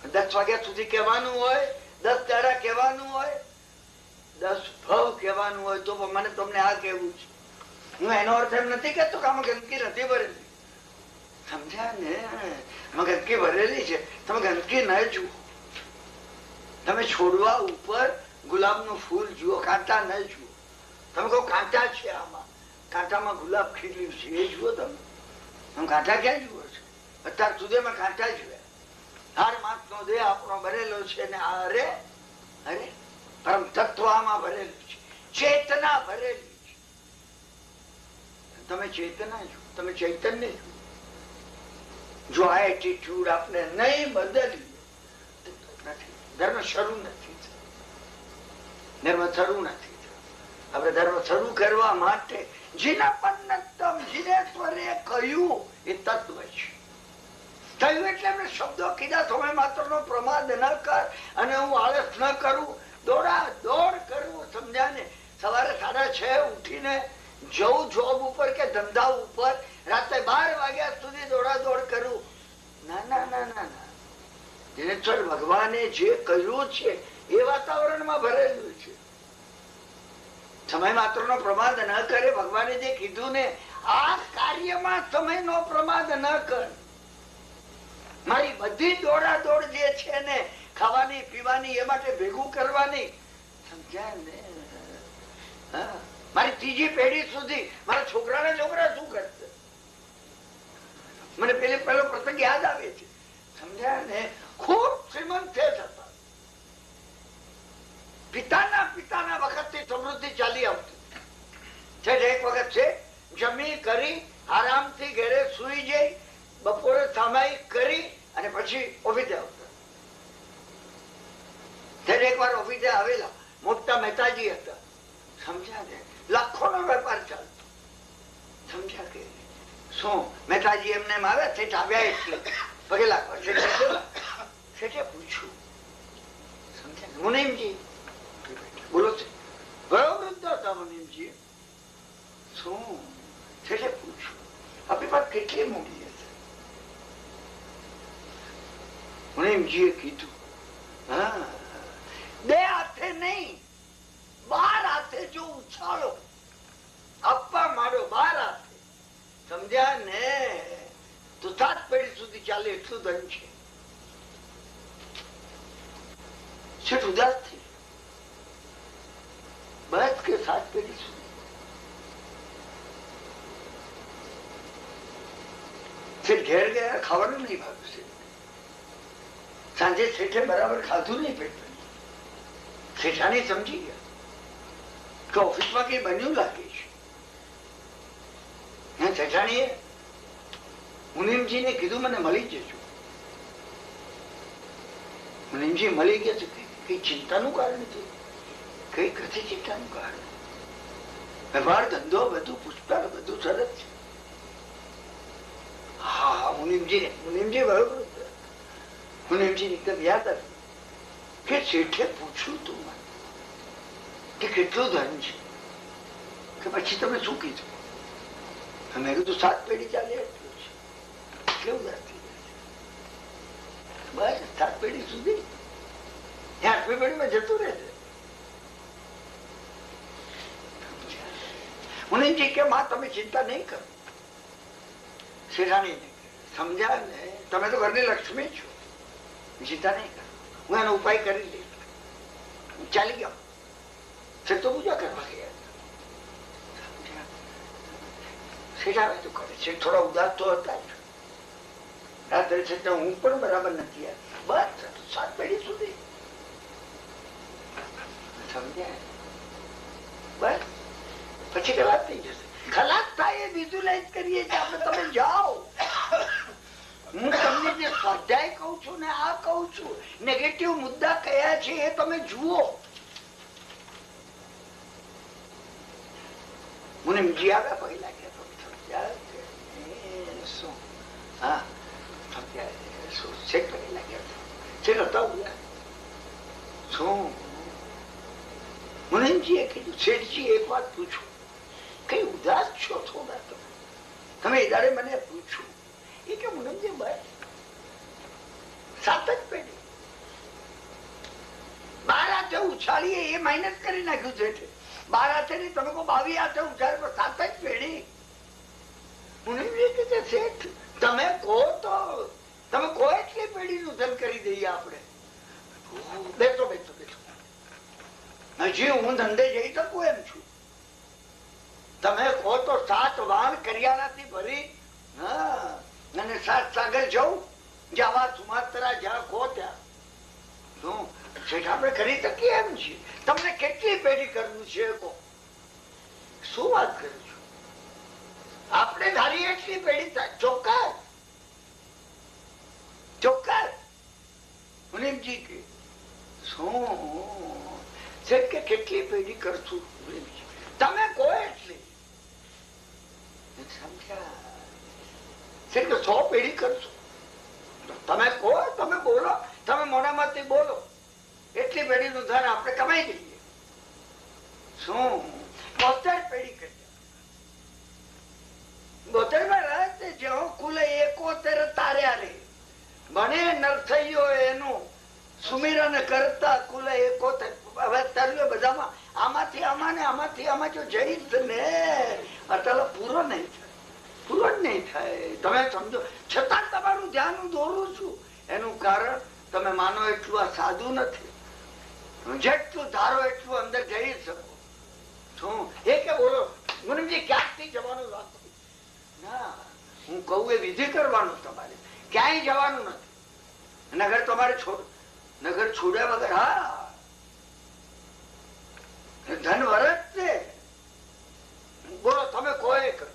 A: 10 વાગ્યા સુધી કહેવાનું હોય, 10 દાડા કહેવાનું હોય, 10 ભાવ કહેવાનું હોય, તો મને તમને આ કહેવું છે. હું એનો અર્થ એમ નથી કેતો કે આમાં ગંદકી નથી ભરેલી. સમજ્યા ને? આમાં ગંદકી ભરેલી છે. તમે ગંદકી ન જુઓ. તમે છોડવા ઉપર ગુલાબનું ફૂલ જુઓ, કાંટા ન જુઓ. તમે કહો કાંટા છે આમાં, કાંટામાં ગુલાબ ખીલ્યું છે, એ જુઓ. તમે કાંટા ક્યાં જુઓ છો? અત્યાર સુધીમાં કાંટા જોયા. હાર માસ નો દેહ આપણો ભરેલો છે ને અરે અરે પરમ તત્વ આમાં ભરેલું છે. ચેતના ભરેલી છે. તમે ચેતના છો, તમે ચૈતન્ય છો. જો આ એટીટ્યુડ આપણે નહીં બદલીએ, ધર્મ શરૂ નથી થતો. ધર્મ શરૂ નથી થતો. આપણે ધર્મ શરૂ કરવા માટે જીના પન્નતમ, જીનેશ્વરે કહ્યું એ તત્વ છે. થયું એટલે એમને શબ્દો કીધા, તમે માત્ર નો પ્રમાદ ન કર, અને હું આળસ ન કરું, દોડા દોડ કરવું. સમજ્યા ને? સવારે 6:30 ઉઠીને જવું જોબ ઉપર કે ધંધા ઉપર, રાતે 12 વાગ્યા સુધી દોડા દોડ કરવું. ના ના ના ના ના. જીનેશ્વર ભગવાને જે કહ્યું છે એ વાતાવરણમાં ભરેલું છે. સમય માત્ર નો પ્રમાદ ન કરે. ભગવાને જે કીધું ને, આ કાર્યમાં સમય નો પ્રમાદ ન કર. મારી બધી દોડા દોડ જે છે ને, ખાવાની પીવાની, એ માટે ભેગું કરવાની. સમજ્યા ને? મારી ત્રીજી પેઢી સુધી મારા છોકરા શું કરશે? મને પેલો પ્રસંગ યાદ આવે છે. સમજ્યા ને? ખૂબ શ્રીમંત છે, છતાં પિતાના વખતથી સમૃદ્ધિ ચાલી આવતી છે. એક વખત છે, જમી કરી આરામથી ઘરે સુઈ જઈ, બપોરે સામાયિક કરી અને પછી ઓફિસે આવતા. એક વાર ઓફિસે આવેલા મોટા મહેતાજી હતા. સમજ્યા ને? લાખોનો વેપાર ચાલતો. સમજ્યા કે શું? મહેતાજી એમને આવ્યા, શેઠ આવ્યા એટલે પગે લાગવા. શેઠે પૂછ્યું, સમજ્યા? મુનિમજી બોલો છે. ગયો વૃદ્ધ હતા મુનિમજી. શું? શેઠે પૂછ્યું, આપણી પાસે કેટલી મૂડી હશે? મુનિમજીએ કીધું, હા, 2 હાથે નહીં, 12 હાથે જો ઉછાળો, આપવા માંડો 12 હાથે. સમજ્યા ને? તો 7 પેઢી સુધી ચાલે એટલું ધન છે. શેઠ ઉદાસ થઈ. બસ કે 7 પેઢી સુધી. શેઠ ઘેર ગયા, ખાવાનું નહીં ભાવ્યું. સાંજે શેઠે બરાબર ખાધું નહીં પેટ. શેઠાણી સમજી ગયા કે ઓફિસમાં કઈ બન્યું લાગે છે. શેઠાણીએ મુનિમજીને કીધું, મને મળી જજો. મુનિમજી મળી ગયા છે. કઈ ચિંતાનું કારણ નથી. કઈ કથી ચિંતાનું કારણ? વ્યવહાર ધંધો બધું પુષ્પાળ, બધું સરસ છે. હા, મુનિમજી બરોબર. મુનિમજી એકદમ યાદ આવ્યું કે શેઠે પૂછ્યું તું મને કે કેટલું ધન છે, કે પછી તમે શું કીધું? મેં કીધું 7 પેઢી ચાલે એટલું છે. કેવું બસ 7 પેઢી સુધી. 8મી પેઢીમાં જતું રહે છે. મુનિજી કે માં તમે ચિંતા નહીં કરો. શેઠાણી સમજ્યા ને, તમે તો ઘરની લક્ષ્મી છો, ચિંતા નહીં કરો, હું એનો ઉપાય કરી લઈશ. ચાલી ગયો છે તો પૂજા કરવા ગયા. શેઠાવે તો કરે છે, થોડા ઉદાસ તો હતા જ. રાત્રે છે હું પણ બરાબર નથી બસ 7 પેઢી સુધી સમજ્યા. બસ પછી ખલાસ થઈ જશે. ખલાસ થાય એ બીજું લાઈન કરીએ છીએ આપણે. તમે જાઓ, હું તમને જે સ્વાધ્યાય કહું છું ને આ કહું છું, નેગેટિવ મુદ્દા કયા છે એ તમે જુઓ. મુનિમજી આવ્યા પહેલા કે શું? હા શું છે પહેલા કે છે શું? મુનિમજીએ કીધું શેઠજી એક વાત પૂછું, કઈ ઉદાસ છો થોડા? તમે એ દાડે મને પૂછ્યું એ કે મુનિમજી બસ 7 જ પેઢી 12 હાથે ઉછાળીએ એ માઇનસ કરી નાખ્યું છે. 12 હાથે નહીં, તમે કહો 22 હાથે ઉછાળે પણ 7 જ પેઢી. મુનિમજી કીધે શેઠ તમે કહો તો, તમે કહો એટલી પેઢીનું ધન કરી દઈએ આપણે. બેસો બેસો બેસો, હજી હું ધંધે જઈ શકું એમ છું. તમે કહો તો 7 વાહન કરિયાણાથી ભરી અને 7 સાગર જવું, જાવા સુમાત્રા જ્યાં કહો ત્યાં. શું શેઠ આપણે કરી શકીએ એમ છીએ? તમને કેટલી પેઢી કરવું છે કહો? શું વાત કરું છું? આપણે ધારી એટલી પેઢી થાય. ચોક્કસ ચોક્કસ. મુનિમજી કે શું શેઠ કે કેટલી પેઢી કરશું? તમે કહો એટલી. સમજ્યા? શેઠ કે 100 પેઢી કરશું. તમે કહો, તમે બોલો, તમે મોઢામાંથી બોલો, એટલી પેઢીનું ધન આપણે કમાઈ દઈએ. શું 72 પેઢી કરી? 72 માં રહે જેવો કુલે 71 તાર્યા રે. ભણે નરસૈયો એનું સુમિરન કરતા કુલે 71. હવે તર્યો બધામાં આમાંથી આમાં ને આમાંથી આમાં જો જઈશ ને અત્યારે પૂરો નહીં થાય, પૂરો જ નહીં થાય. તમે સમજો, છતાં તમારું ધ્યાન હું દોરું છું. એનું કારણ તમે માનો એટલું આ સાદું નથી. જેટલું ધારો એટલું અંદર જઈ શકો. શું એ કે બોલો મુનિમજી ક્યાંકથી જવાનું રાખવું ના, હું કહું એ વિધિ કરવાનું. તમારે ક્યાંય જવાનું નથી. નગર તમારે નગર છોડ્યા વગર. હા ધન વરસ છે. બોલો તમે કોઈ કરો.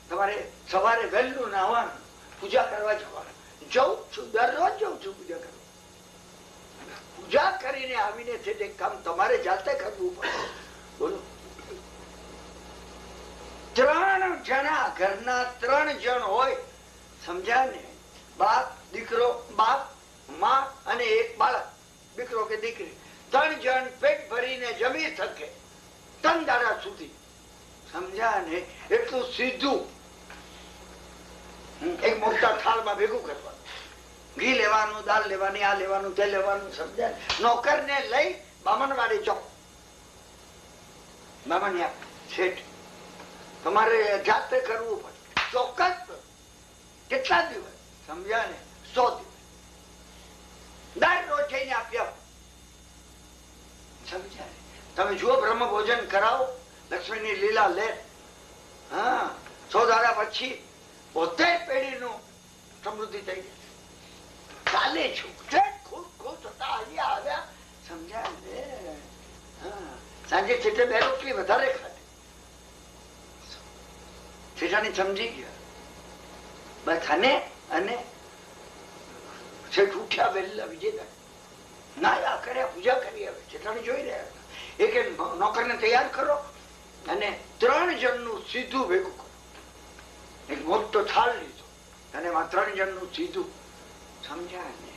A: તમારે સવારે વહેલું નાવાનું, પૂજા કરવા જવાનું. જઉં છું, દરરોજ જઉં છું પૂજા કરવા. પૂજા કરીને આવીને છે તે કામ તમારે જાતે કરવું પડે. બોલો 3 જણા ઘરના 3 જણ હોય, સમજ્યા ને? બાપ દીકરો, બાપ માં અને એક બાળક, દીકરો કે દીકરી. 3 જણ પેટ ભરીને જમી શકે 3 દાડા સુધી. સમજ્યા ને? એટલું સીધું એક મોટા થાળમાં ભેગું કરવાનું. ઘી લેવાનું, દાળ લેવાની, આ લેવાનું, તે લેવાનું. સમજ્યા? નોકર ને લઈ બામણ વાળી જાઓ. બામણ શેઠ તમારે જાતે કરવું પડે. ચોક્કસ કેટલા દિવસ? સમજ્યા ને? 100 દિવસ. દરરોજ જઈને આપ્યા. સમજ્યા? તમે જુઓ, બ્રહ્મ ભોજન કરાવો, લક્ષ્મીની લીલા લે. હા 100 દાડા પછી 72 પેઢીનું સમૃદ્ધિ થઈ જશે. ચાલે છું ખુશ ખુશ હતા અહીંયા આવ્યા. સમજ્યા ને? સાંજે છેટે 2 રોટલી વધારે ખાધી. શેઠાણી સમજી ગયા. બસ અને શેઠ ઉઠ્યા વહેલા વિજયતા ના કર્યા, પૂજા કરી. આવે શેઠાણી જોઈ રહ્યા હતા. એક નોકરને તૈયાર કરો અને 3 જણનું સીધું ભેગું કરો. એક મોટો થાળ લીધો અને એમાં 3 જણનું સીધું. સમજ્યા ને?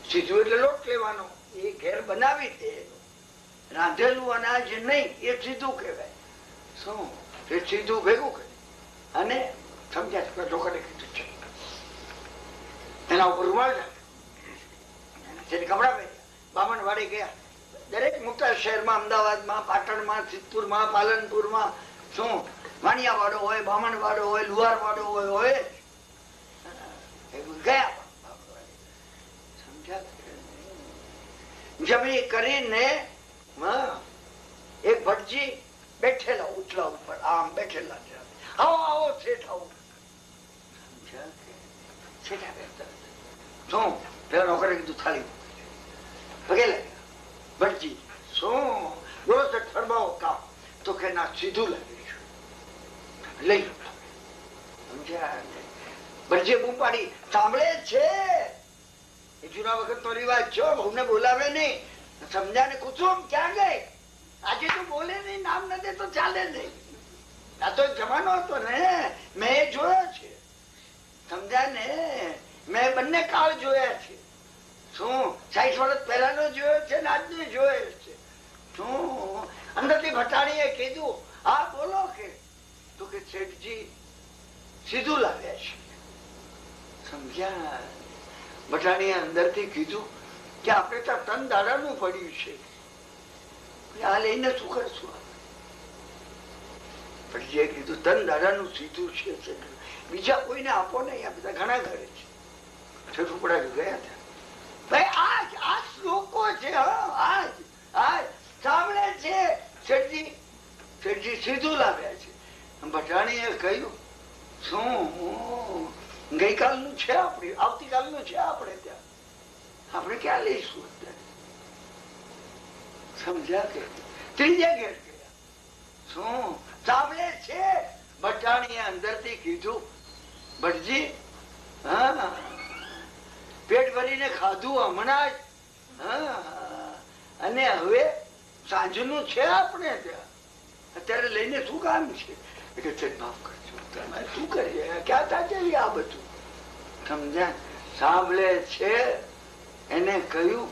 A: સીધું એટલે લોટ લેવાનો, એ ઘેર બનાવી દે. રાંધેલું અનાજ નહીં, એ સીધું કહેવાય. શું એ સીધું ભેગું કરે અને સમજ્યા લોકોને કીધું છે એના ઉપર રૂમાલ નાખ્યો, કપડા પહેર્યા, બામણવાડી ગયા. દરેક મોટા શહેરમાં, અમદાવાદમાં, પાટણમાં, સિદ્ધપુરમાં, પાલનપુરમાં, શું વાણિયાવાડો હોય, બામણવાડો હોય, લુહારવાડો હોય ગયા. જમી કરીને એક ભટજી બેઠેલા ઉચલા ઉપર, આમ બેઠેલા, આવો આવો શેઠ આવો. શું પેલા નોકરે કીધું થાળી પગે લાગ્યા. ભટજી શું બોલો શેઠ, ફરમાવો કામ. તો કે ના, સીધું લાગ્યું લઈ લો. સમજ્યા? ભટજીએ બૂમ પાડી, સાંભળે છે એ જૂના વખત નો રિવાજ છો, બહુને બોલાવે નહીં. સમજ્યા ને? કુસુમ ક્યાં ગઈ? આજે તો બોલે નહીં, નામ ન દે તો ચાલે નહીં. આ તો જમાનો હતો ને, મેં એ જોયો છે. સમજ્યા ને? મેં બંને કાળ જોયા છે. શું 60 વર્ષ પહેલાનો જોયો છે ને આજનો જોયો છે. શું અંદરથી ભટાણીએ કીધું, હા બોલો. કે તો કે શેઠજી સીધું લાવ્યા છે. સમજ્યા? ભટાણીએ અંદરથી કીધું કે આપણે ત્યાં તન દાડાનું પડ્યું છે, આ લઈને શું કરશું? ભટજીએ કીધું તન દાડાનું સીધું છે, બીજા કોઈને આપો નહીં. આ બધા ઘણા ઘરે છે. છઠુપડા ગયા હતા. ભાઈ આ શ્લોકો છે, આજ સાંભળે છે. શેઠજી સીધું લાવ્યા છે. ભટાણીએ કહ્યું, શું ગઈકાલનું છે, આપણે આવતીકાલનું છે, આપણે ત્યાં આપણે ક્યાં લઈશું? સમજ્યા? કે ત્રીજા ઘેર ગયા. શું સાંભળે છે? ભટાણીએ અંદરથી કીધું, ભટજી હા પેટ ભરીને ખાધું હમણાં જ, અને હવે સાંજનું છે આપણે ત્યાં, અત્યારે લઈને શું કામ છે? માફ કરજો, તમે શું કરીએ, ક્યાં તાજેવી આ બધું? સમજ્યા? સાંભળે છે? એને કહ્યું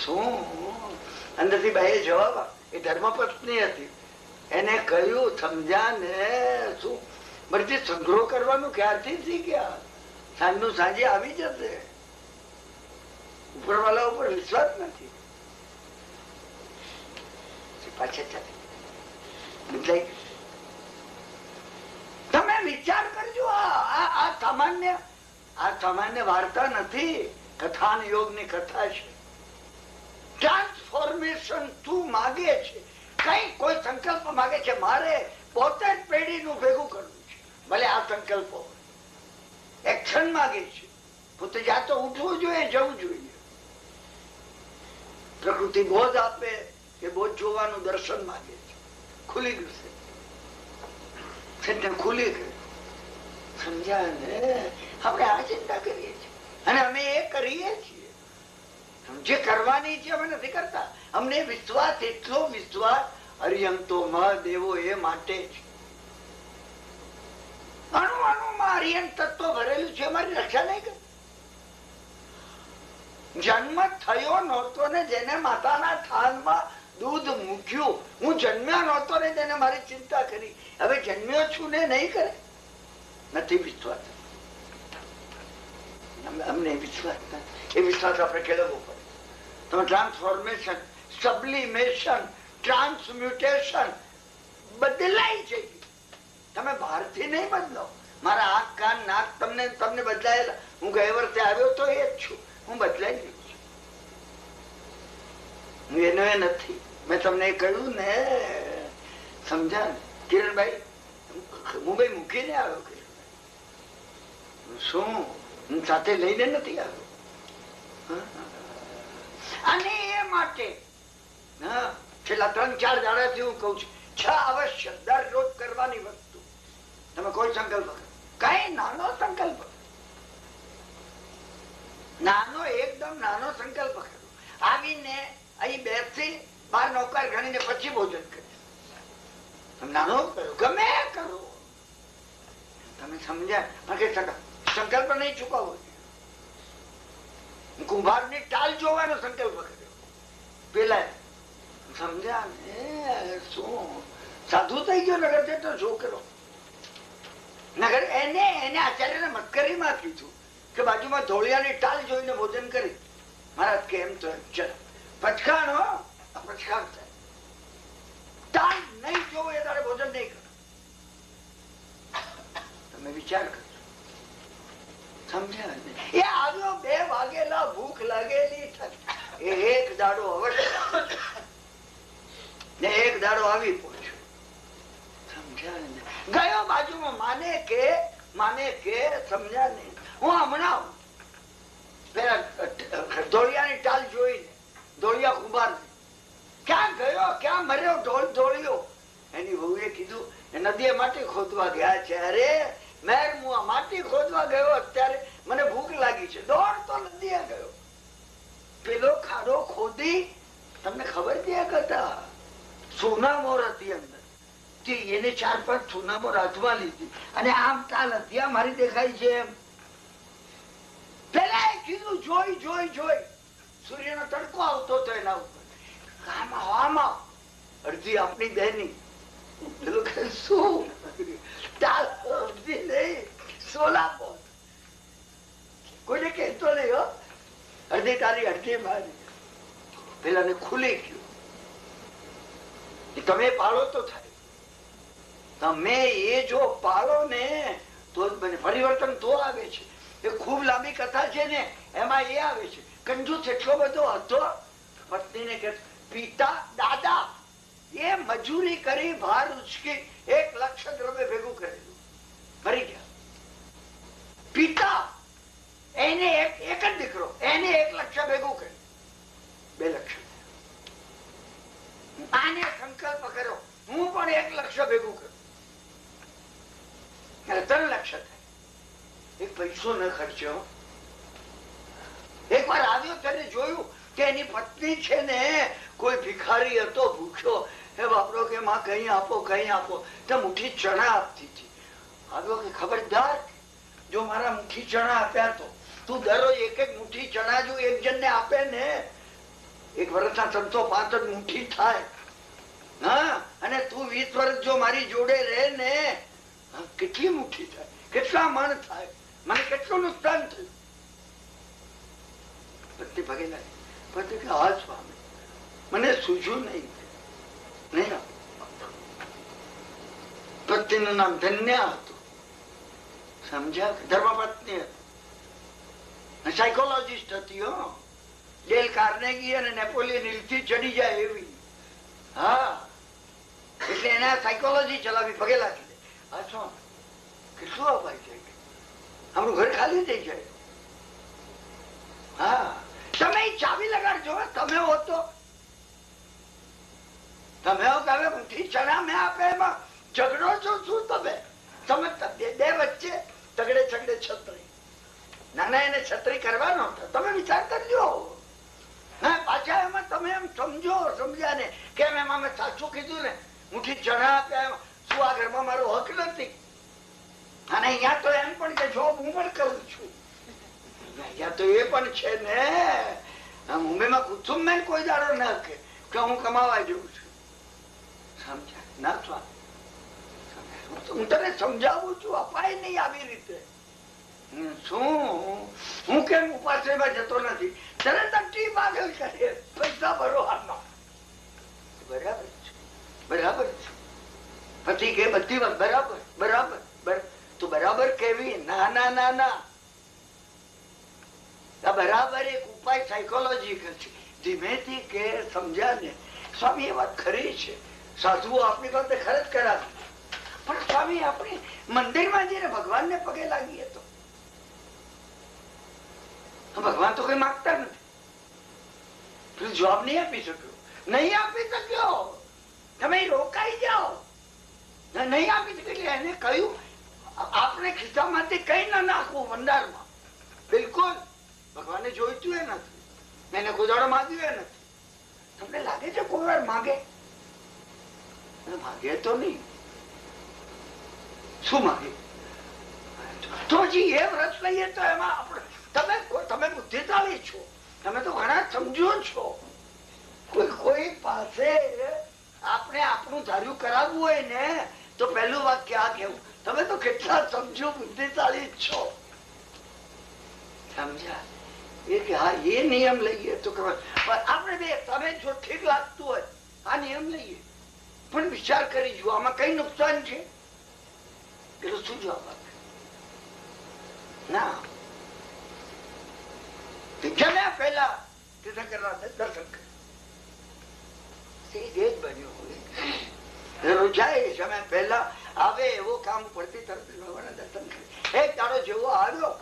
A: શું? અંદરથી બાઈએ જવાબ, એ ધર્મપત્ની હતી, એને કહ્યું સમજ્યા ને? શું બધી સંગ્રહ કરવાનું ક્યારથી શીખ્યા? સાંજનું સાંજે આવી જશે. ઉપરવાળા ઉપર વિશ્વાસ નથી. પાછા ચાલે બદલાઈ. તમે વિચાર કરજો, આ સામાન્ય વાર્તા નથી, કથાન યોગ ની કથા છે. ટ્રાન્સફોર્મેશન તું માગે છે, કઈ કોઈ સંકલ્પ માગે છે, મારે પોતે જ પેઢીનું ભેગું કરવું છે, ભલે આ સંકલ્પો એક્શન માગે છે, પોતે જાતો ઉઠવું જોઈએ, જવું જોઈએ. પ્રકૃતિ બોધ આપે કે બોધ જોવાનું દર્શન માગે છે, ખુલી ગયું છે, ખુલી ગયું. સમજ્યા ને? આપણે આ ચિંતા કરીએ છીએ અને અમે એ કરીએ છીએ. જે કરવાની છે અમે નથી કરતા. અમને વિશ્વાસ, એટલો વિશ્વાસ હરિયંતો મહાદેવો એ માટે છે. અણુ અણુમાં હરિયન તત્વ ભરેલું છે, અમારી રક્ષા નહીં કરે. જન્મ થયો નહોતો ને જેને માતાના થાનમાં દૂધ મૂક્યું, હું જન્મ્યા નહોતો ને તેને મારી ચિંતા કરી, હવે જન્મ્યો છું ને નહીં કરે. નથી વિશ્વાસ. અમને વિશ્વાસ નથી. એ વિશ્વાસ આપણે કેળવવો પડે. તમે ટ્રાન્સફોર્મેશન, સબ્લિમેશન, ટ્રાન્સમ્યુટેશન બદલાઈ જઈએ. તમે બહારથી નહીં બદલો. મારા આંખ કાન નાક તમને બદલાયેલા. હું ગયા વર્ષે આવ્યો તો એ જ છું, હું બદલાઈ ગયો છું. હું એનો એ નથી. મેં તમને કહ્યું ને, સમજા ને? કિરણભાઈ મુંબઈ મૂકીને આવ્યો. શું હું સાથે લઈને નથી આવ્યો? અને એ માટે છેલ્લા 3-4 દાડાથી હું કઉ છું, 6 અવશ્ય દરરોજ કરવાની વસ્તુ. તમે કોઈ સંકલ્પ કરો, કઈ નાનો સંકલ્પ, નાનો, એકદમ નાનો સંકલ્પ કરો. આવીને અહીં બેસી 12 નૌકાર ગણીને પછી ભોજન કરે. નાનો કરો, ગમે કરો. તમે સમજ્યા? સંકલ્પ નહીં ચૂકવવો. કુંભાર ની ટાલ જોવાનો સંકલ્પ કર્યો પેલા. સમજ્યા ને? શું સાધુ થઈ ગયો નગર જતો છોકરો. નગર એને આચાર્યને મસ્કરીમાં કીધું કે બાજુમાં ધોળિયાની ટાલ જોઈને ભોજન કરી. મહારાજ કે એમ તો ચલો પચકાણો પચકાણ થાય, તાન નહીં જોવું એ તારે ભોજન નહીં કરો. તમે વિચાર કરો, સમજ્યા? એ આવ્યો 2 વાગેલા, ભૂખ લાગેલી, એ એક દાડો અવશ્ય ને એક દાડો આવી પહોંચ્યો. સમજ્યા? ગયો બાજુમાં માને કે સમજ્યા ને હું હમણાં પેલા ધોળિયાની ટાલ જોઈને ધોળિયા ખુબાર ક્યાં ગયો ક્યાં મર્યો ધોળિયો. એની વહુએ કીધું એ નદીએ માટી ખોદવા ગયા છે. અરે મેર હું આ માટી ખોદવા ગયો અત્યારે મને ભૂખ લાગી છે, દોડતો નદીએ ગયો. પેલો ખાડો ખોદી તમને ખબર છે કરતા સોનામોર હતી અંદર, એને 4-5 સોનામોર હાથમાં લીધી અને આમ ટાલ હતી આ મારી દેખાય છે એમ. પેલા કીધું જોઈ જોઈ જોઈ સૂર્યનો તડકો આવતો હતો એના ઉપર, આમાં અડધી આપણી બહેની શું ટાલ અડધી નહીં સોલામોર. કોઈને કહેતો નહીં હો, અડધી તારી અડધી મારી. પેલા ને ખુલી ગયું. તમે પાળો તો થાય, તમે એ જો પાળો ને તો પરિવર્તન તો આવે છે. એ ખૂબ લાંબી કથા છે ને, એમાં એ આવે છે. કંજૂસ એટલો બધો હતો, પત્નીને કે પિતા દાદા એ મજૂરી કરી ભાર ઉચકી 1 લાખ દ્રવ્ય ભેગું કરેલું, મરી ગયા. પિતા એને એક જ દીકરો, એને 1 લાખ ભેગું કર્યું, 2 લાખ. આને સંકલ્પ કર્યો હું પણ 1 લાખ ભેગું કરું, 3 લાખ થાય. એક પૈસો ન ખર્ચ્યો. એક વાર આવ્યો ત્યારે જોયું કે એની પત્ની છે ને કોઈ ભિખારી હતો ભૂખ્યો, હે બાપરો કે માં કઈ આપો કઈ આપો, તો મુઠ્ઠી ચણા આપતી હતી. આવ્યો કે ખબરદાર, જો મારા મુઠ્ઠી ચણા આપ્યા તો તું દરરોજ 1 મુઠ્ઠી ચણા જો એક જણને આપે ને, 1 વર્ષના 365 મુઠ્ઠી થાય. હા, અને તું 20 વર્ષ જો મારી જોડે રહે ને, કેટલી મુઠ્ઠી થાય, કેટલા મણ થાય, મને કેટલું નુકસાન થયું. પતિ પગે લાગે, પતિ કે હા સ્વામી મને સૂઝ્યું નહીં. પતિનું નામ ધન્ય હતું, સમજ્યા? ધર્મપત્ની હતી, સાયકોલોજીસ્ટ હતી હો. ડેલ કાર્નેગી અને નેપોલિયન હિલ થી ચડી જાય એવી. હા, એટલે એના સાયકોલોજી ચલાવી, પગે લાગી દે. હા સ્વામી કેટલું અપાય છે, આપણું ઘર ખાલી થઈ જાય. હા, તમે ચાવી લગાડજો. તમે હો તો તમે મુઠ્ઠી ચણા મેં આપે એમાં ઝઘડો છો શું? તમે બે વચ્ચે તગડે છત્રી. નાના એને છત્રી કરવાનો તમે વિચાર કરજો. હા, પાછા એમાં તમે એમ સમજ્યા ને કેમ એમાં મેં સાચું કીધું ને, મુઠ્ઠી ચણા આપ્યા એમાં શું આ ઘરમાં મારો હક નથી? અને અહીંયા તો એમ પણ કે જોબ હું પણ કરું છું, અહીંયા તો એ પણ છે ને. મુંબઈમાં કુસુમ મેં કોઈ દાડો ના કે હું કમાવા જઉં છું, સમજ્યા? ના સ્વામી હું તને સમજાવું છું, અપાય નહીં આવી રીતે. શું હું કેમ ઉપાશ્રયમાં જતો નથી, તરત ટીમ આગળ કરે, પૈસા ભરો હાથમાં. બરાબર છે, બરાબર છે. પતિ કે બધી વાત બરાબર બરાબર તો બરાબર કેવી? ના ના ના ના, બરાબર એક ઉપાય સાયકોલોજીકલ છે. ધીમેથી કે સમજ્યા ને સ્વામી એ વાત ખરી છે. સાધુઓ આપણી પાસે ખરજ કરાવે, પણ સ્વામી આપણે મંદિરમાં જઈને ભગવાનને પગે લાગીએ તો ભગવાન તો કઈ માંગતા નથી. જવાબ નહીં આપી શક્યો, તમે રોકાઈ જાઓ. નહીં આપી શકે એને કહ્યું આપણે ખિસ્સામાંથી કઈ ના નાખવું ભંડારમાં. બિલકુલ ભગવાને જોઈતું એ નથી, એને કોઈ દાડો માંગ્યું એ નથી. તમને લાગે છે કોઈ વાર માગે? માગે તો નહીં. શું માગે? તો હજી એ વ્રત લઈએ તો એમાં આપણે તમે બુદ્ધિશાળી છો, તમે તો ઘણા સમજો છો. કોઈ પાસે આપણે આપણું ધાર્યું કરાવવું હોય ને તો પહેલું વાક્ય આ કેવું, તમે તો કેટલા સમજો બુદ્ધિશાળી છો, સમજ્યા? એ કે હા એ નિયમ લઈએ તો આપણે બે તમે જો ઠીક લાગતું હોય આ નિયમ લઈએ, પણ વિચાર કરી જુઓ આમાં કઈ નુકસાન છે? પેલો શું જવાબ આપે? ના, જમ્યા પહેલા તીર્થંકરના દર્શન કરે બન્યો હોય રોજાય જમ્યા પહેલા આવે એવો કામ પડતી તરત ભગવાનના દર્શન કરે. એક દાડો જેવો આવ્યો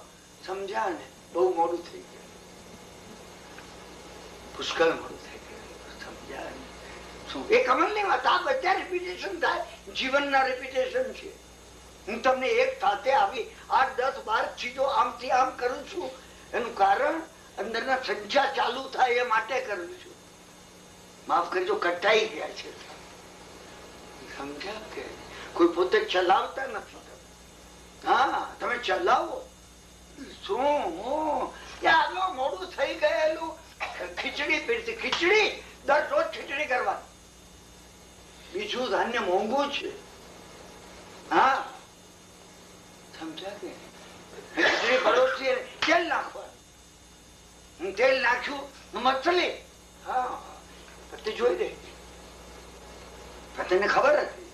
A: સમજ્યા ને બહુ મોડું થઈ ગયું, પુષ્કળ મોડું થઈ ગયું, સમજ્યા ને શું એ કમલ ની વાત. આ બધા રિપીટેશન થાય, જીવનના રિપીટેશન છે. હું તમને એક સાથે આવી 8, 10, 12 ચીજો આમથી આમ કરું છું, એનું કારણ અંદરના સંચાર ચાલુ થાય એ માટે કરું છું. માફ કરજો, કટાઈ ગયા છે. સમજ્યા કે કોઈ પોતે ચલાવતા નથી. હા, તમે ચલાવો. શું મોડું થઈ ગયેલું, ખીચડી પીરતી, ખીચડી દરરોજ ખીચડી કરવા. બીજું ધાન્ય મોંઘું છે. હા, સમજ્યા કે ખીચડી પરોસી તેલ નાખવાનું. તેલ નાખ્યું મછલી. હા, પતિ જોઈ દે. પતિને ખબર હતી,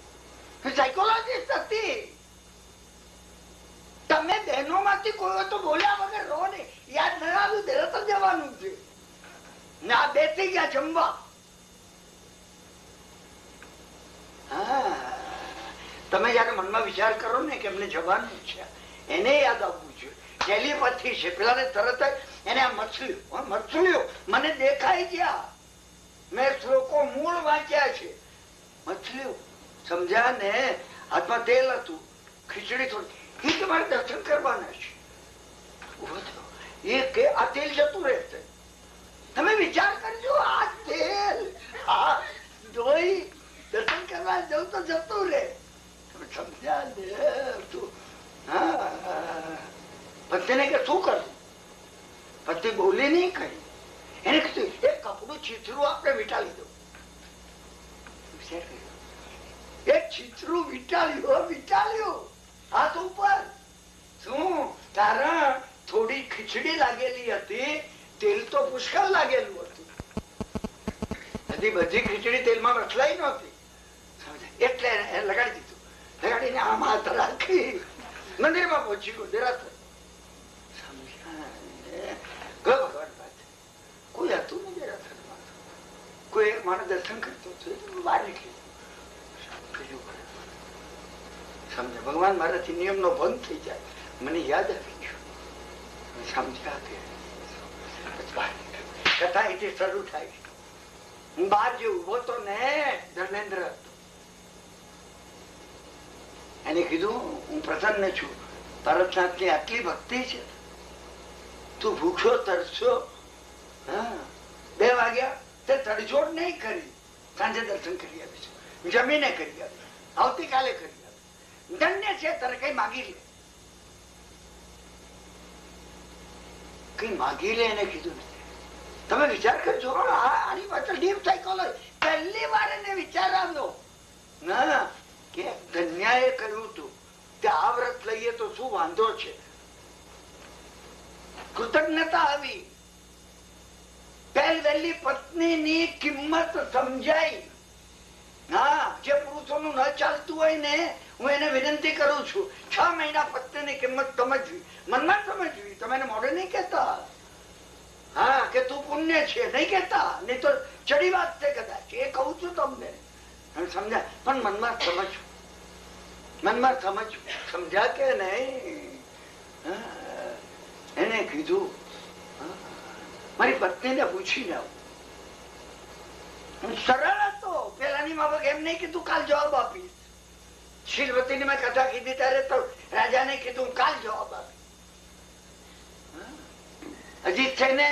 A: સાયકોલોજીસ્ટ હતી. તમે બહેનો માંથી કોઈ તો બોલ્યા વગર રહો ને, યાદ ન આવ્યું તરત જ જવાનું છે. ના બેસી ગયા જમવા. હા, તમે જયારે મનમાં વિચાર કરો ને કે એમને જવાનું છે, એને યાદ આવવું જોઈએ. ટેલિપથી છે, પેલા ને તરત જ એને આ મછલીઓ મને દેખાઈ ગયા. મેં શ્લોકો મૂળ વાંચ્યા છે. મછલીઓ સમજ્યા ને, હાથમાં તેલ હતું, ખીચડી થોડી. એ તમારે દર્શન કરવાના છે. એ કે આ તેલ જતું રહેશે. તમે વિચાર કરજો, આ તેલ જોઈ દર્શન કરવા જવું તો જતું રહે. તમે સમજ્યા ને? પતિને કે શું કરવું? પતિ બોલી નહીં કઈ. એને કીધું એક કપડું ચીથરું આપણે વીટાળી દઉં. એક ચીથરું વીટાળ્યું હાથ ઉપર. શું કારણ? થોડી ખીચડી લાગેલી હતી, તેલ તો પુષ્કળ લાગેલું હતું. બધી ખીચડી તેલમાં રસલાઈ નહોતી, એટલે લગાડી દીધું. લગાડીને આમ હાથ રાખી મંદિરમાં પહોંચી ગયો. દેરાસર ભગવાન પાસે કોઈ હતું ને દેરાસરમાં. કોઈ એક માણસ દર્શન કરતો બહાર નીકળી. સમજે ભગવાન મારાથી નિયમ નો ભંગ થઈ જાય, મને યાદ આવી ગયું. સમજ્યા કે કથા એથી શરૂ થાય. હું બહાર જે ઉભો તો ને ધર્મેન્દ્ર હતો. એને કીધું હું પ્રસન્ન છું, ભરતનાથ ની આટલી ભક્તિ છે, તું ભૂખ્યો તરસ્યો. 2 વાગ્યા તે તડજોડ નહીં કરી, સાંજે દર્શન કરી આવીશું, જમીને કરી આવી, આવતીકાલે કરી આવી. ધન્ય છે, તારે કઈ માગી લે, કઈ માગી લે. એને કીધું નથી. તમે વિચાર કરજો, આની પાછળ ડીપ સાયકોલોજી. પહેલી વાર એને વિચાર આવ્યો ના કે ધન્યાએ કહ્યું હતું કે આ વ્રત લઈએ તો શું વાંધો છે. કૃતજ્ઞતા આવી. પહેલી પત્ની ની કિંમત સમજાઈ. હા, જે પુરુષોનું ન ચાલતું હોય ને, હું એને વિનંતી કરું છું, 6 મહિના પત્ની ની કિંમત સમજવી, મનમાં સમજવી. તમે એને મોઢે નહીં કેતા હા કે તું પુણ્ય છે, નહીં કેતા, નહીં તો ચડી વાત છે કદાચ. એ કહું છું તમને, સમજાય. પણ મનમાં સમજવું, મનમાં સમજવું. સમજ્યા કે નહીં? એને કીધું મારી પત્નીને પૂછીને આવું. સરળ હતો. પેલાની માફક એમ નહીં કીધું કાલ જવાબ આપીશ. શીલવતીની મેં કથા કીધી ત્યારે તો રાજાને કીધું કાલ જવાબ આપીશ. હજી થઈને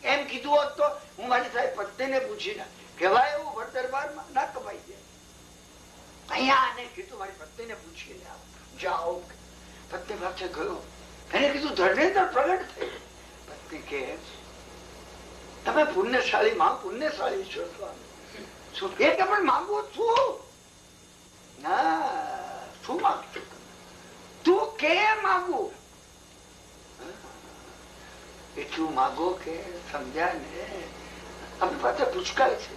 A: એમ કીધું હોત તો હું મારી સાહેબ પત્નીને પૂછીને કહેવાય એવું ભર દરબારમાં ના કમાઈ જાય. અહીંયા આને કીધું મારી પત્નીને પૂછીને જાઓ. પત્ની પાસે ગયો. એને કીધું ધર્મેન્દ્ર પ્રગટ થઈ. પત્ની કે તમે પુણ્યશાળી માં પુણ્યશાળી છો. શું એ કે પણ માંગુ છું ના, શું માંગશું તું? કે માંગુ એટલું માગો કે સમજ્યા ને. આપણી પાસે પુષ્કળ છે.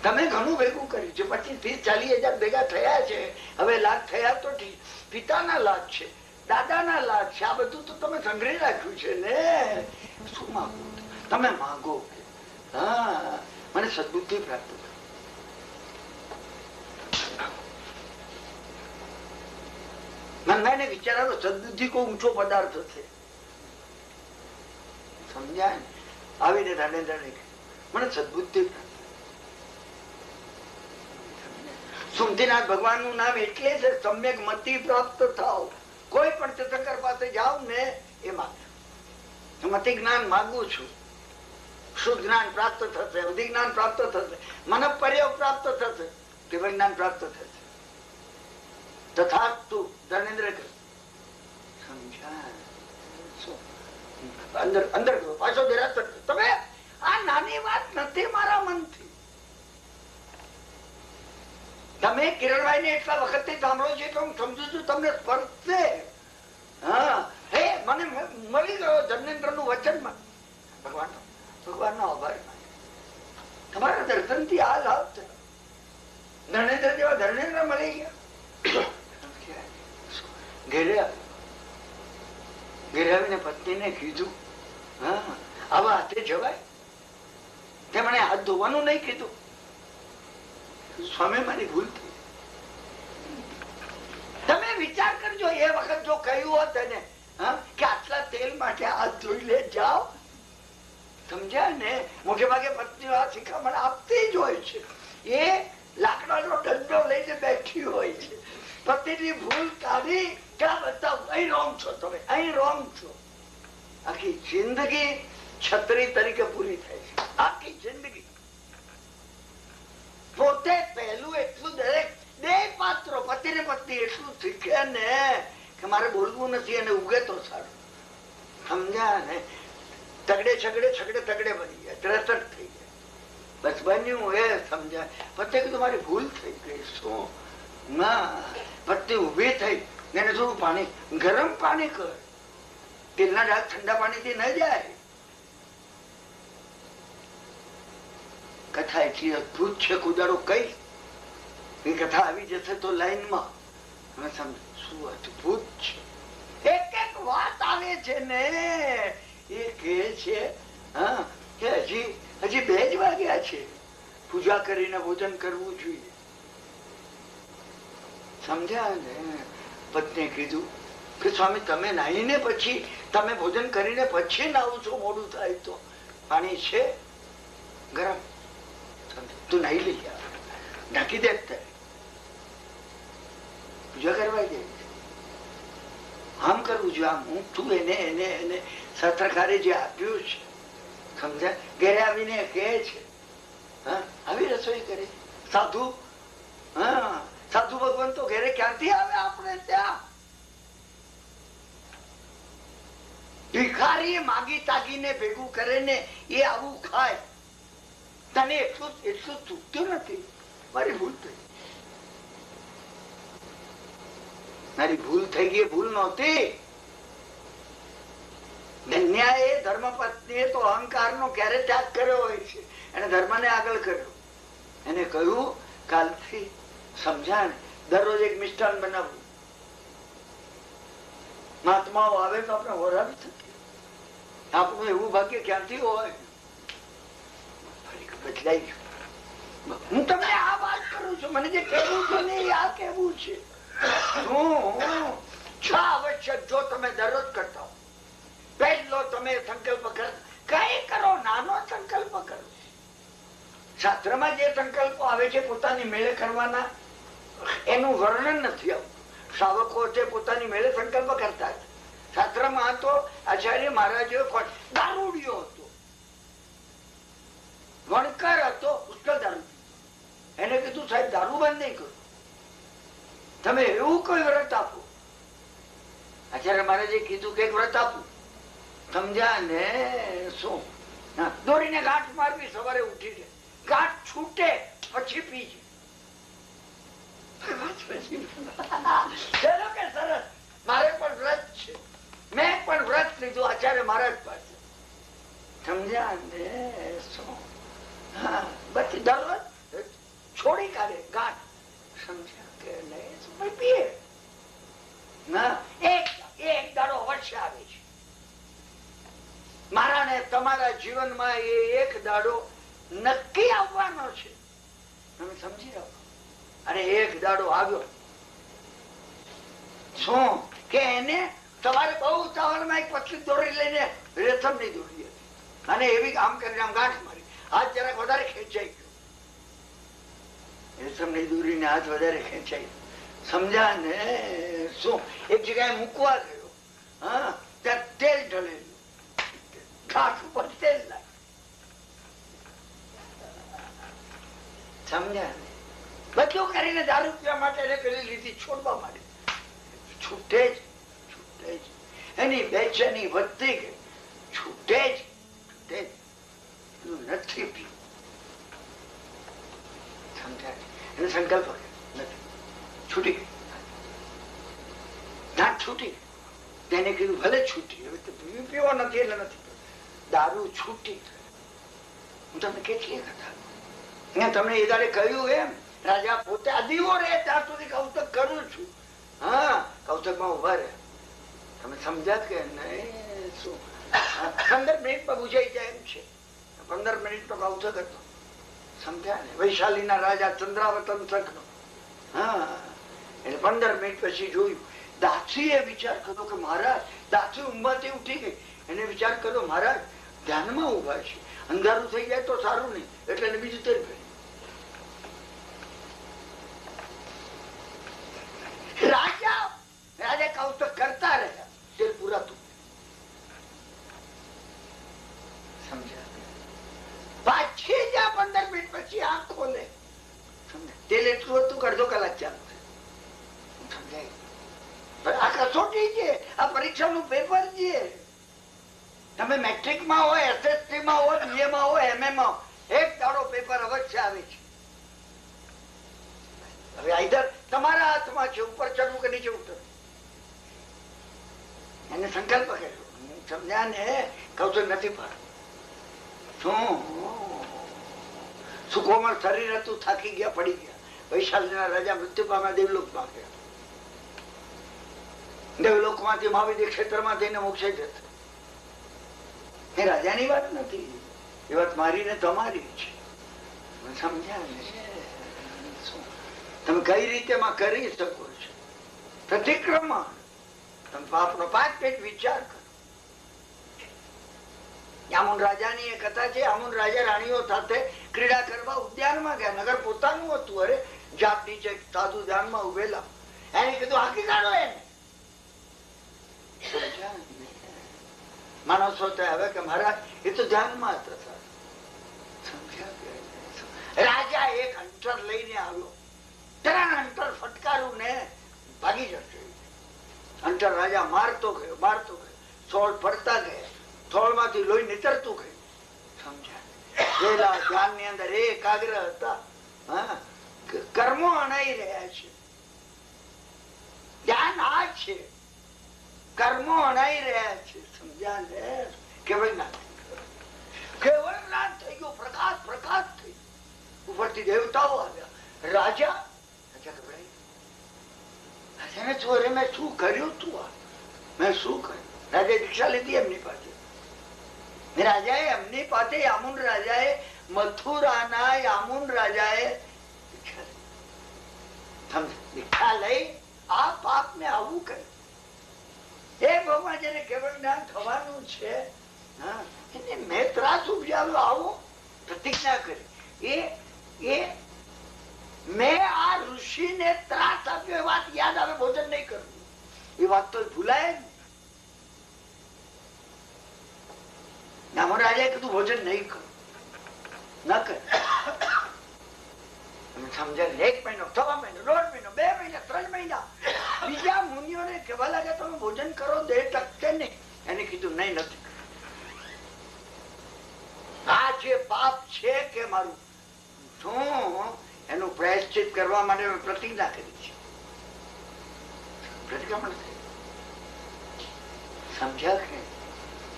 A: તમે ઘણું ભેગું કર્યું છે, 25-30-40 હજાર ભેગા થયા છે. હવે લાખ થયા તો ઠીક, પિતાના લાખ છે, દાદાના લાખ છે, આ બધું તો તમે સંગ્રહી રાખ્યું છે ને. શું માગો તમે? માગો હા મને સદબુદ્ધિ પ્રાપ્ત કરો. મનભાઈને વિચારો સદબુદ્ધિ કોઈ ઊંચો પદાર્થ છે, સમજ્યા ને? આવીને ધનેન્દ્ર મને સદબુદ્ધિ પ્રાપ્ત. સુમતીનાથ ભગવાન નું નામ એટલે છે સમ્યક મતિ પ્રાપ્ત થાવ. કોઈ પણ તીર્થંકર પાસે જાવ ને એ માગો, મતિ જ્ઞાન માંગુ છું, શુદ્ધ જ્ઞાન પ્રાપ્ત થશે, અધિ જ્ઞાન પ્રાપ્ત થશે, મન પર્યવ પ્રાપ્ત થશે, કેવળ જ્ઞાન પ્રાપ્ત થશે. તથા તું ધર્મેન્દ્ર સમજા અંદર અંદર પાછો દેરાસર. તમે આ નાની વાત નથી મારા મનથી. તમે કિરણભાઈ ને એટલા વખત થી સાંભળો છો કે હું સમજુ છું તમને સ્પર્શે. હા હે મને મળી ગયો ધર્મેન્દ્ર નું વચન. ભગવાન નો આભાર. તમારા દર્શન થી આ લાભ છે. ધર્મેન્દ્ર જેવા ધર્મેન્દ્ર મળી ગયા. ઘેરે આવીને પત્નીને કીધું હા આવા હાથે જવાય? તેમણે હાથ ધોવાનું નહીં કીધું. સ્વામી મારી ભૂલ થઈ. તમે વિચાર કરજો એ વખત જો કહ્યું હોત એને કે આટલા તેલ માટે હાથ ધોઈ લે જાઓ, સમજ્યા ને? મોટે ભાગે પત્નીઓ આ શિખામણ આપતી જ હોય છે. એ લાકડાનો દંડો લઈને બેઠી હોય છે. પતિની ભૂલ કાઢી ક્યાં બતાવ, અહીં રોંગ છો તમે, અહીં રોંગ છો. આખી જિંદગી છત્રી તરીકે પૂરી થાય છે. આખી જિંદગી પોતે પહેલું એટલું દરેક બે પાત્રો પતિ ને પત્ની એટલું શીખે ને કે મારે બોલવું નથી અને ઉગે તો સારું, સમજ્યા ને? તગડે છગડે છગડે તગડે બની ગયા, ત્રેસઠ થઈ ગયા. બસ બન્યું એ સમજાય. પતિ કીધું મારી ભૂલ થઈ ગઈ. શું ના? પત્ની ઉભી થઈ, એને થોડું પાણી, ગરમ પાણી કર. તેલના ડાઘ ઠંડા પાણીથી ન જાય. કથા એટલી અદભુત છે, કુદાડો કઈ એ કથા આવી જશે તો લાઈનમાં તમે સમજો શું અદભુત છે. એક એક વાત આવે છે ને એ કે છે કે હજી 2 જ વાગ્યા છે, પૂજા કરીને ભોજન કરવું જોઈએ, સમજ્યા ને? પત્નીએ કીધું કે સ્વામી તમે નાહીને પછી, તમે ભોજન કરીને પછી નાહો છો, મોડું થાય તો પાણી છે ગરમ, તું નાહી લઈ ઢાંકી દે, પૂજા કરવા દે. આમ કરવું જોઈએ, આમ હું તું એને એને એને સત્રકારે જે આપ્યું છે, સમજ્યા? ઘરે આવીને કહે છે આવી રસોઈ કરે. સાધુ સાધુ ભગવાન તો ઘરે ક્યાંથી આવે આપણે ત્યાં? ભિખારી માગી તાગીને ભેગું કરે ને એ આવું ખાય. તને એટલું ચૂકતું નથી. મારી ભૂલ થઈ, મારી ભૂલ થઈ ગઈ. ભૂલ નહોતી. ધન્યાએ ધર્મપત્નીએ તો અહંકાર નો ક્યારે ત્યાગ કર્યો હોય છે, એને ધર્મ ને આગળ કર્યો. એને કહ્યું કાલથી સમજાણ દરરોજ એક મિષ્ટાન બનાવવું. મહાત્માઓ આવે તો આપણે વરાવી શકીએ. આપણું એવું ભાગ્ય ક્યાંથી હોય? બદલાઈ ગયું. હું તમને આ વાત કરું છું, મને જે કહેવું છે ને આ કહેવું છે. આવશ્યક જો તમે દરરોજ કરતા હો, પહેલો તમે સંકલ્પ કરો, કઈ કરો, નાનો સંકલ્પ કરો. શાસ્ત્રમાં જે સંકલ્પો આવે છે પોતાની મેળે કરવાના, એનું વર્ણન નથી આવતું. શ્રાવકો છે પોતાની મેળે સંકલ્પ કરતા. શાસ્ત્રમાં તો આચાર્ય મહારાજ દારૂડિયો હતો, વણકર હતો, પુષ્કળ દારૂ. એને કીધું સાહેબ દારૂ બંધ નહીં કરો, તમે એવું કોઈ વ્રત આપો. આચાર્ય મહારાજે કીધું કે વ્રત આપું, સમજ્યા ને? શું? દોરીને ગાંઠ મારવી, સવારે ઉઠીને ગાંઠ છૂટે પછી પીજે. ચલો કે સરસ, મારે પણ વ્રત છે, મેં પણ વ્રત લીધું આચાર્ય મહારાજ પાસે. સમજ્યા ને? શું? હા, બસ દરરોજ છોડી કાઢે ગાંઠ. સમજ્યા કે નહીં? પીએ ના. એક દાડો અવશ્ય આવે છે મારા ને તમારા જીવનમાં. એ એક દાડો નક્કી આવવાનો છે, તમે સમજી રાખો. અને એક દાડો આવ્યો શું કે એને તમારે બહુ ઉતાવળમાં એક પતલી દોરી લઈને રેશમ ની દોરી હતી અને એવી આમ કરીને આમ ગાંઠ મારી. હાથ જરાક વધારે ખેંચાઈ ગયો. રેશમ ની દોરી ને હાથ વધારે ખેંચાઈ. સમજ્યા ને? શું? એક જગ્યાએ મૂકવા ગયો, હા, ત્યાં તેલ ઢળેલું, ઘાસ ઉપર તેલ લાગે. સમજ્યા ને? બધું કરીને દારૂ પીવા માટે એને પેલી લીધી છોડવા માંડી. છૂટે જ એની બેચેની વધતી ગઈ. છૂટે જ નથી પીવું. સમજાય? એને સંકલ્પ નથી. છૂટી ગઈ, ના છૂટી. તેને કીધું ભલે છૂટી, હવે તો પીવો નથી એટલે નથી. દારૂ છૂટી. હું તમને કેટલી કથા તમને એ દાડે કહ્યું એમ. રાજા પોતે આ દીવો રે ત્યાં સુધી કૌતક કરું છું. હા, કૌતક માં ઉભા રહે. તમે સમજ્યા કે નહીં? શું 15 મિનિટમાં બુજાઈ જાય એમ છે. 15 મિનિટ નો કૌતક હતો. સમજ્યા ને? વૈશાલીના રાજા ચંદ્રાવતન શંખનો. હા, એટલે 15 મિનિટ પછી જોયું. દાસી એ વિચાર કર્યો કે મહારાજ, દાસી ઊંઘમાંથી ઉઠી ગઈ. એને વિચાર કર્યો મહારાજ ધ્યાનમાં ઉભા છે, અંધારું થઈ જાય તો સારું નહીં, એટલે એને બીજું તેલ કર્યું. રાજા કૌતક કરતા રહ્યા, તેલ પૂરાતું. સમજ્યા? પાછી જ્યાં 15 મિનિટ પછી આંખ ખોલે, તેલ એટલું હતું કે અડધો કલાક ચાલુ. સમજાય? આ કસોટી છે, આ પરીક્ષાનું પેપર છે. તમે મેટ્રિક માં હોય, SSC માં હોય, BA માં હોય, MA માં, એક દાડો પેપર અવશ્ય આવે છે. હવે આઈધર તમારા હાથમાં છે ઉપર ચડવું કે નીચે ઉતરવું. એને સંકલ્પ કર્યો. સમજ્યા ને? કૌશલ નથી પાડતું. શું કોમળ શરીર હતું, થાકી ગયા, પડી ગયા. વૈશાલીના રાજા મૃત્યુ પામ્યા, દેવલોકમાં ગયા. દેવલોક માંથી મહાવિદ્ય ક્ષેત્રમાં થઈને મોક્ષે જશે. એ રાજાની વાત નથી, એ વાત મારી ને તમારી છે. સમજ્યા ને? તમે કઈ રીતે કરી શકો છો પ્રતિક્રમણ? તમે પાપનો 5 મિનિટ વિચાર કરો. આમુન રાજાની એ કથા છે. આમુન રાજા રાણીઓ સાથે ક્રીડા કરવા ઉદ્યાનમાં ગયા. નગર પોતાનું હતું. અરે જાત નીચે સાધુ ધ્યાનમાં ઉભેલા. એને કીધું હાકી કાઢો એને. માણસો હવે કે મહારાજ એ તો ધ્યાનમાં હતા. રાજા એક હંટર લઈને આવ્યો. 3 હંટર ફટકારું ને ભાગી જશે. હંટર રાજા મારતો ગયો. થોળ પડતા ગયા. થોળ માંથી લોહી નીતરતું ગયું. સમજ્યા? ધ્યાન ની અંદર એકાગ્ર હતા. કર્મો અણાઈ રહ્યા છે. ધ્યાન આ છે, કર્મો અણાઈ રહ્યા છે. સમજ્યા ને? કેવળ જ્ઞાન થઈ ગયું. પ્રકાશ થઈ ગયો. ઉપરથી દેવતાઓ આવ્યા. રાજા મેં શું કર્યું તું? મેં શું કર્યું? રાજાએ દીક્ષા લીધી એમની પાસે. રાજાએ એમની પાસે યામુન રાજાએ મથુરાના યામુન રાજાએ દીક્ષા લઈ આ પાપ ને આવું કર્યું. એ ભગવાન જેને કેવળ જ્ઞાન થવાનું છે એને મેં ત્રાસ ઉપજાવ્યો. આવો પ્રતિજ્ઞા કરી. મેં આ ઋષિ ને ત્રાસ આપ્યો એ વાત યાદ આવે. ભોજન નહીં કરવું એ વાત તો ભૂલાય જ. રાજાએ કીધું ભોજન નહીં કરું. ન કર. સમજાય? 1 મહિનો, 1.5 મહિનો, 1.5 મહિનો, 2 મહિના, 3 મહિના બીજા મુનિઓને કહેવા લાગે તમે ભોજન કરો, દેહ ટકશે નહીં. એને કીધું નહીં, નથી. આ જે પાપ છે કે મારું શું એનું પ્રાયશ્ચિત કરવા માટે મેં પ્રતિજ્ઞા કરી છે. પ્રતિક્રમણ સમજ્યા કે?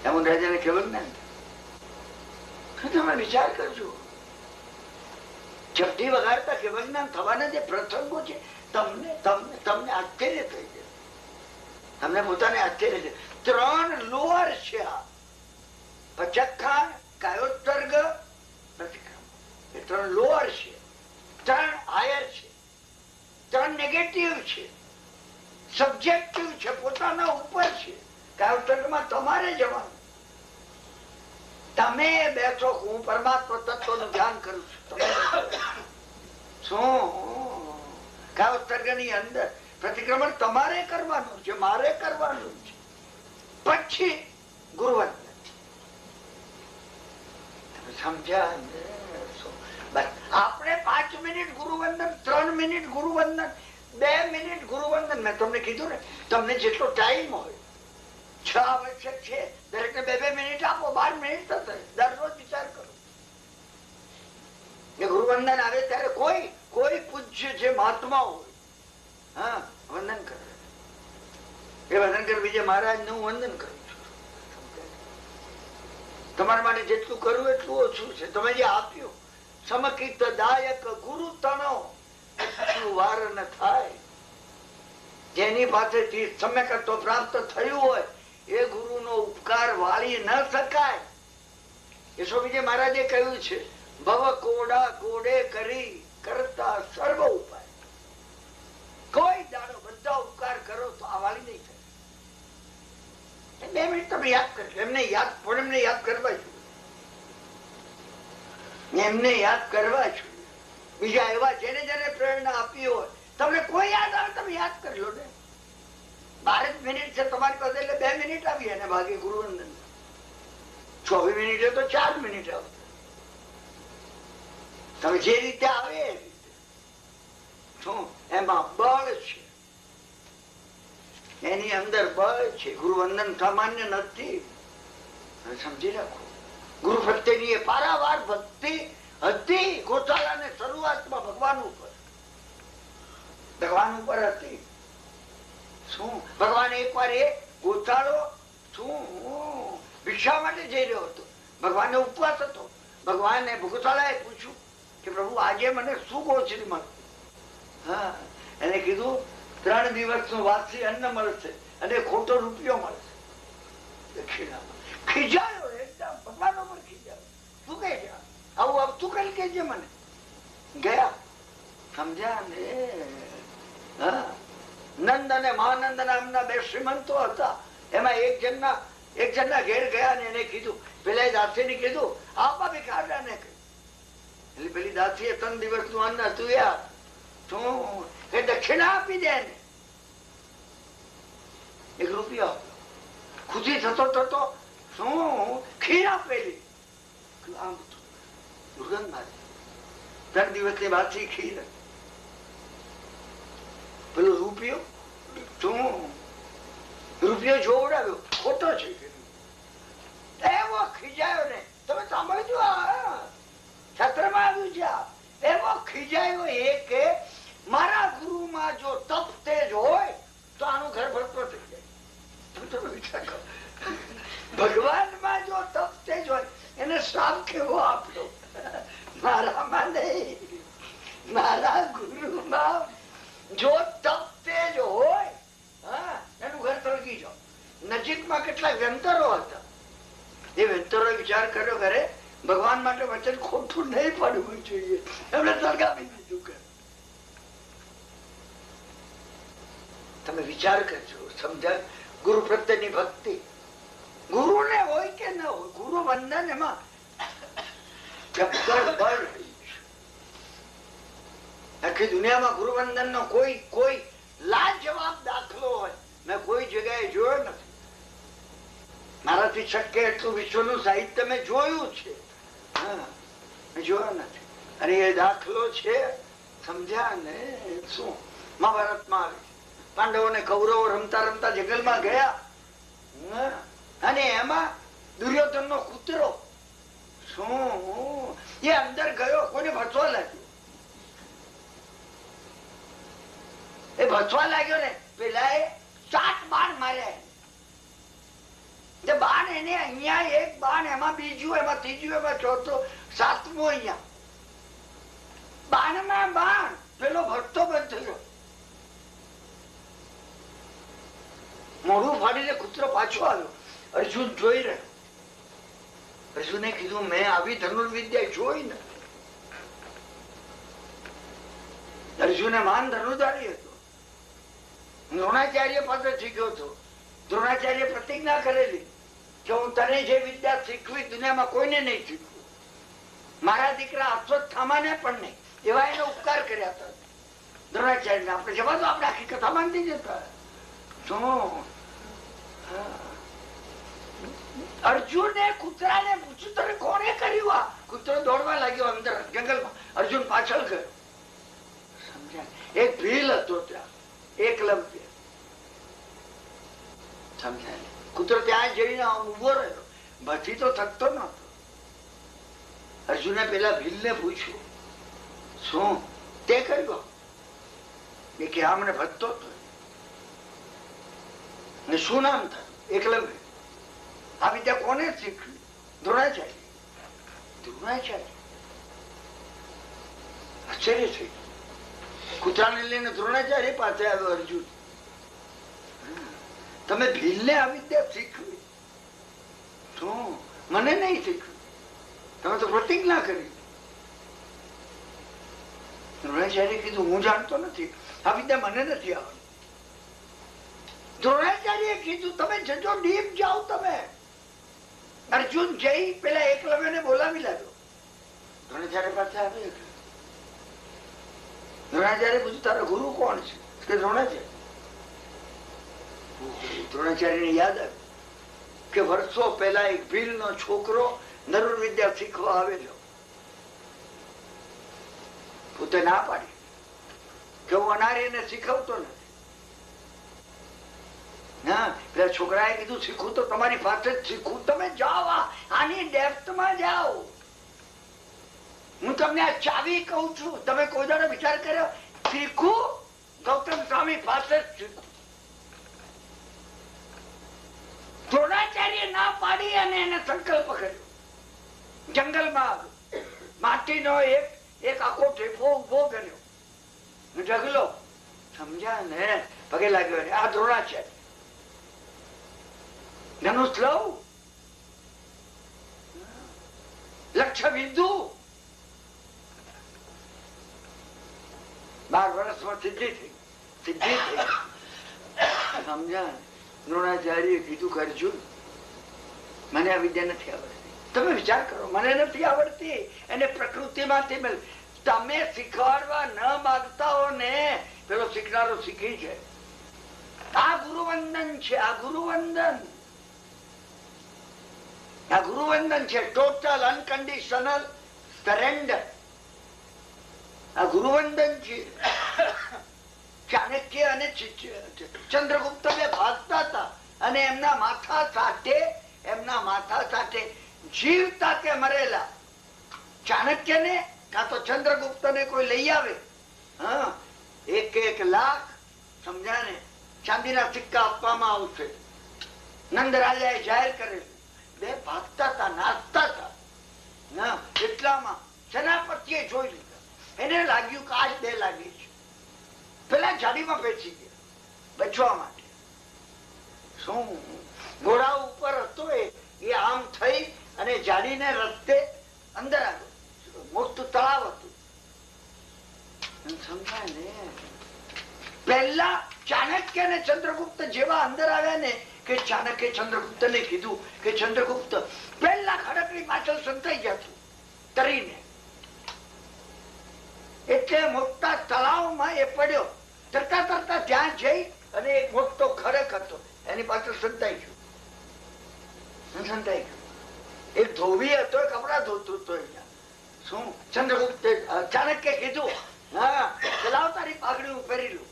A: એમ રાજાને કેવું જ્ઞાન. તમે વિચાર કરજો. ચપટી વગાડતા કેવળ જ્ઞાન થવાના જે પ્રસંગો છે તમને તમને તમને આશ્ચર્ય થઈ જાય. તમને પોતાને આશ્ચર્ય છે. 3 લોઅર છે આ પચખાણ, કાયોત્સર્ગ, પ્રતિક્રમણ. એ 3 લોઅર છે, 3 હાયર છે, 3 નેગેટિવ છે, સબ્જેક્ટિવ છે, પોતાના ઉપર છે. કાયોત્સર્ગમાં તમારે જવાનું. તમે બેઠો, હું પરમાત્મા તત્વનું ધ્યાન કરું છું. શું કાયોત્સર્ગની અંદર પ્રતિક્રમણ તમારે કરવાનું છે, મારે કરવાનું છે. પછી ગુરુવંદન. સમજ્યા? આપણે 5 મિનિટ ગુરુવંદન, 3 મિનિટ ગુરુવંદન, 2 મિનિટ ગુરુવંદન. મેં તમને કીધું ને, તમને જેટલો ટાઈમ હોય, 6 આવશ્યક છે, દરેકને 2-2 મિનિટ આપો, 12 મિનિટ થશે. દરરોજ વિચાર કરો. ગુરુવંદન આવે ત્યારે કોઈ પૂજ્ય જે મહાત્મા હોય, હા, વંદન કરે. એ વંદન કરે. વિજય મહારાજ નું વંદન કરું છું. તમારા માટે જેટલું કરવું એટલું ઓછું છે. તમે જે આપ્યું સમકિત દાયક ગુરુ તણો વાર ન થાય. જેની પાસેથી સમ્યકત્વ પ્રાપ્ત થયું હોય એ ગુરુ નો ઉપકાર વાળી ન શકાય. એ સ્વામીજી મહારાજે કહ્યું છે, ભવ કોડા કોડે કરી કરતા સર્વ ઉપાય. કોઈ દાડો બધા ઉપકાર કરો તો આ વાળી નહીં થાય. 2 મિનિટ તમે યાદ કરજો. એમને યાદ કરવા જોઈએ. એમને યાદ કરવા જોઈએ. બીજા એવા જેને જેને પ્રેરણા આપી હોય, તમને કોઈ યાદ આવે તમે યાદ કરી લો ને. 12 મિનિટ છે તમારી પાસે, એટલે 2 મિનિટ આવી અને ભાગે ગુરુવંદન. 24 મિનિટ તો 4 મિનિટ આવશે. તમે જે રીતે આવે એ રીતે. શું એમાં બળ છે, એની અંદર બળ છે. ગુરુવંદન સામાન્ય નથી. સમજી રાખો. ગુરુ પ્રત્યેની એ પારાવાર ભક્તિ હતી. ગોશાળાને શરૂઆતમાં ભગવાન ઉપર હતી. શું ભગવાન એકવાર એ ગોશાળો શું ભિક્ષા માટે જઈ રહ્યો હતો. ભગવાનને ઉપવાસ હતો. ભગવાને ગોશાળાએ પૂછ્યું કે પ્રભુ આજે મને શું ગોચરી મળશે? હા, એને કીધું 3 દિવસનું વાસી અન્ન મળશે અને ખોટો રૂપિયો મળશે. દક્ષિણામાં ખીજાયો એકદમ. ભગવાન ઉપર ખીજાયો. શું કહે છે આવું? આવતું કઈ કેજે મને. ગયા. સમજ્યા ને? હા. નંદ અને મહાનંદ નામના 2 શ્રીમંતો હતા. એમાં એક જણના ઘેર ગયા ને એને કીધું, પેલા દાસી ને કીધું આપા બી કાઢા ને. એટલે પેલી દાસી 3 દિવસનું અન્ન હતું યાર. શું એ દક્ષિણા આપી દે ને. 1 રૂપિયો ખુશી થતો શું ખીર આપેલી. આમ દુર્ગંધ મારી. 3 દિવસની બાસી ખીર. પેલો રૂપિયો શું રૂપિયો જોવડાવ્યો, ખોટો છે. એવો ખીજાયો ને. તમે સાંભળજો, છત્રમાં આવ્યું છે. એવો ખીજાયો એ કે મારા ગુરુમાં જો તપ તેજ હોય તો આનું ઘર ભરતો થઈ જાય. તમે વિચાર કરો, ભગવાનમાં જો તપ તેજ હોય એને શ્રાપ કેવો આપ્યો? મારામાં નહીં, મારા ગુરુમાં જો તપ તેજ હોય, હા, એનું ઘર તળગી જાવ. નજીકમાં કેટલાક વ્યંતરો હતા. એ વ્યંતરો વિચાર કર્યો ઘરે ભગવાન માટે વચન ખોટું નહીં પડવું જોઈએ, એમણે સળગાવી દીધું ઘર. તમે વિચાર કરજો. સમજાય? ગુરુ પ્રત્યેની ભક્તિ. ગુરુને હોય કે ન હોય, ગુરુ વંદન એમાં બળ. આખી દુનિયામાં ગુરુ વંદન નો કોઈ લાજવાબ દાખલો હોય મેં કોઈ જગ્યાએ જોયો નથી. મારાથી શક્ય એટલું વિશ્વનું સાહિત્ય મેં જોયું છે, જોયો નથી. અને એ દાખલો છે. સમજ્યા ને? શું મહાભારતમાં આવે છે. પાંડવોને કૌરવો રમતા રમતા જંગલમાં ગયા અને એમાં દુર્યોધન નો કૂતરો શું એ અંદર ગયો, કોઈને ભસવા લાગ્યો. એ ભસવા લાગ્યો ને પેલા એ 7 બાણ માર્યા. જે બાણ એને અહીંયા એક બાણ, એમાં બીજું, એમાં ત્રીજું, એમાં ચોથું, સાતમું અહીંયા બાણમાં બાણ. પેલો ભરતો બંધ થયો, મોઢું ફાડીને કૂતરો પાછો આવ્યો. અર્જુન જોઈ રહ્યો. અર્જુને કીધું મેં આવી ધનુર્વિદ્યા જોઈ ને. અર્જુને માન ધનુર્ધારી હતો. દ્રોણાચાર્ય પાસે શીખ્યો હતો. દ્રોણાચાર્ય પ્રતિજ્ઞા કરેલી કે હું તને જે વિદ્યા શીખવી દુનિયામાં કોઈને નહીં શીખવું, મારા દીકરા અશ્વત્થામાને પણ નહીં. એવા એને ઉપકાર કર્યા હતા દ્રોણાચાર્ય. આપણે જવા દો, આપણે આખી કથા માનતી જતા. અર્જુને કૂતરાને પૂછ્યું તને કોને કર્યું આ? કૂતરો દોડવા લાગ્યો અંદર જંગલમાં. અર્જુન પાછળ ગયો. સમજાય? એક ભીલ હતો ત્યાં, એકલવ્ય. સમજાય? કૂતરો ત્યાં જઈને ઉભો રહ્યો, બધી તો થકતો નતો. અર્જુને પેલા ભીલને પૂછ્યું શું તે કર્યું? એ કે આ મને ભજતો હતો. શું નામ થાય? એકલવ્ય. આ વિદ્યા કોને શીખવી? દ્રોણાચાર્ય. દ્રોણાચાર્ય આશ્ચર્ય થઈ. કૂતરાને લઈને દ્રોણાચાર્ય પાસે આવ્યો અર્જુન. તમે ભીલને આ વિદ્યા શીખવી? શું? મને નહીં શીખવી. તમે તો પ્રતિજ્ઞા કરી. દ્રોણાચાર્ય કીધું હું જાણતો નથી, આ વિદ્યા મને નથી આવડતી. દ્રોણાચાર્ય કીધું તમે જજો, ડીપ જાઓ તમે. અર્જુન જઈ પેલા એકલવ્યને બોલાવી લાવ્યો. દ્રોણાચાર્ય પાસે આવ્યો. દ્રોણાચાર્ય પૂછ્યું તારો ગુરુ કોણ છે? કે દ્રોણાચાર્ય. દ્રોણાચાર્યને યાદ આવ્યું કે વર્ષો પહેલા એક ભીલનો છોકરો ધનુર્વિદ્યા શીખવા આવેલો. પોતે ના પાડી કે હું અનાર્યને શીખવતો નથી. પેલા છોકરાએ કીધું શીખવું તો તમારી પાસે જ શીખવું. તમે જાઓ, આની ડેપ્થમાં જાઓ. હું તમને આ ચાવી કઉ છું. તમે કોઈ દાડો વિચાર કર્યો શીખવું? ગૌતમ સ્વામી પાસે જ શીખવું. દ્રોણાચાર્ય ના પાડી અને એને સંકલ્પ કર્યો. જંગલમાં માટીનો એક આખો ઠેફો ઉભો કર્યો. ઢગલો સમજ્યા ને? પગે લાગ્યો. આ દ્રોણાચાર્ય ધનુષ લઉં, લક્ષ્ય બિંદુ. 12 વર્ષમાં સિદ્ધિ થઈ. સમજ્યા? દ્રોણાચાર્ય કીધું કે અર્જુન મને આ વિદ્યા નથી આવડતી. તમે વિચાર કરો, મને નથી આવડતી. એને પ્રકૃતિમાંથી તમે શીખવાડવા ન માંગતા હો ને, પેલો શીખનારો શીખી છે. આ ગુરુવંદન છે. આ ગુરુવંદન, આ ગુરુવંદન છે. Total unconditional surrender. આ ગુરુવંદન છે. ચાણક્ય અને ચંદ્રગુપ્ત બે ભાગતા હતા અને એમના માથા સાથે જીવતા કે મરેલા ચાણક્ય ને કાં તો ચંદ્રગુપ્ત ને કોઈ લઈ આવે, 1 લાખ સમજ્યા ને ચાંદીના સિક્કા આપવામાં આવશે. નંદ રાજાએ જાહેર કરેલું. બે ભાગતા હતા, નાચતા હતા. એટલામાં સેનાપતિએ જોઈ લીધા. એને લાગ્યું કે આજ 2 લાગી છે. પેલા જાડીમાં બેસી ગયા બચવા માટે. શું ઘોડા ઉપર હતો એ આમ થઈ અને જાડીને રસ્તે અંદર આવ્યો. મોટું તળાવ હતું. સમજાય ને? પહેલા ચાણક્ય ને ચંદ્રગુપ્ત જેવા અંદર આવ્યા ને કે ચાણક્ય ચંદ્રગુપ્ત ને કીધું કે ચંદ્રગુપ્ત પહેલા ખડકની પાછળ સંતાઈ જતું તરીને. એટલે મોટા તળાવમાં એ પડ્યો. તરતા તરતા ત્યાં જઈ અને એક મોટો ખડક હતો એની પાછળ સંતાઈ ગયો. એક ધોબી હતો, કપડા ધોતું હતો. શું ચંદ્રગુપ્ત ચાણક્ય કીધું ચલાવ તારી પાઘડી પહેરી લું.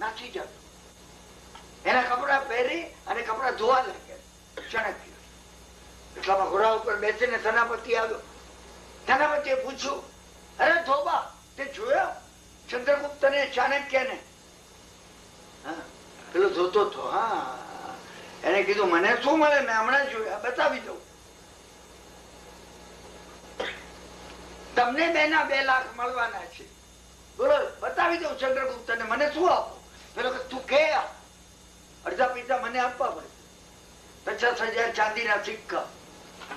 A: નાચી જતો. એના કપડા પહેરી અને કપડા ધોવા લાગ્યા ચાણક્ય. એટલામાં ઘોડા ઉપર બેસીને સેનાપતિ આવ્યો. સેનાપતિએ પૂછ્યું, અરે ધોબા તે જોયો ચંદ્રગુપ્ત ને ચાણક્ય ને? પેલો ધોતો હતો. એને કીધું મને શું મળે, મેં હમણાં જોયા, બતાવી દઉં. તમને 2 લાખ મળવાના છે, બોલો બતાવી દઉં ચંદ્રગુપ્ત ને, મને શું આપો? પેલો તું કે અડધા પૈસા મને આપવા પડે. 50,000 ચાંદીના સિક્કા.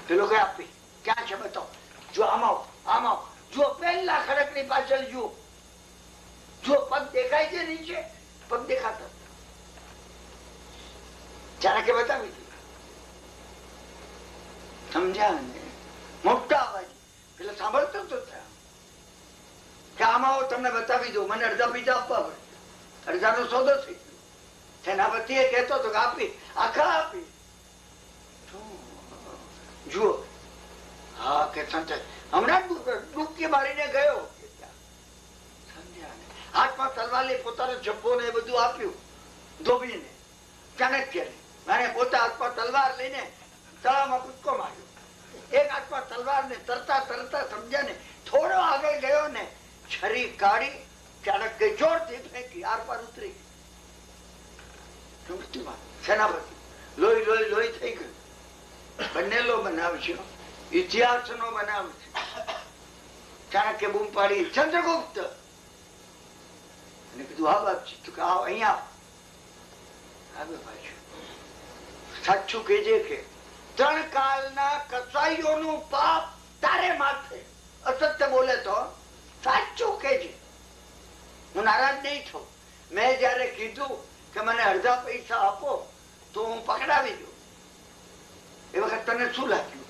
A: પેલો કે આપી. ક્યાં છે બતાવો? જો આમાં આમાં જો પહેલા ખડક ની પાછળ જુઓ, જો પગ દેખાય છે નીચે, પગ દેખાતા ચાણક્ય બતાવી દીધા. સમજ્યા ને? મોટા અવાજ પેલા સાંભળતો તો કે આમાં તમને બતાવી દઉં, મને અડધા પૈસા આપવા પડે. અડધાનો સોદો થઈ ગયો. સેનાપતિ એ કહેતો હતો કે આપી, આખા આપી. જુઓ હા કે હમણાં ડૂબકી મારીને ગયો. હાથમાં તલવાર લઈ પોતાનો જબ્બો ને એ બધું આપ્યું ધોબીને, ચાણક્ય ને. મારે પોતા હાથમાં તલવાર લઈને તળાવમાં કૂદકો માર્યો. એક હાથમાં તલવાર ને તરતા તરતા સમજ્યા ને થોડો આગળ ગયો ને છરી કાઢી ચાણક્ય જોરથી ફેંકી, આર પાર ઉતરી ગઈ. સેનાપતિ લોહી લોહી લોહી થઈ ગયું. બનેલો બનાવ છે, ઇતિહાસ નો બનાવ છે. ચાણક્ય બૂમ પાડી, ચંદ્રગુપ્ત. અને કીધું હા બાપજી. તું કે આવ અહીંયા આવે પાછું. સાચું કેજે કે 3 કાળના કસાઈઓનું પાપ તારે માથે. અસત્ય બોલે તો સાચું કેજે, હું નારાજ નહીં થઉં. મેં જયારે કીધું કે મને અડધા પૈસા આપો તો હું પકડાવી દઉં, એ વખત તને શું લાગ્યું?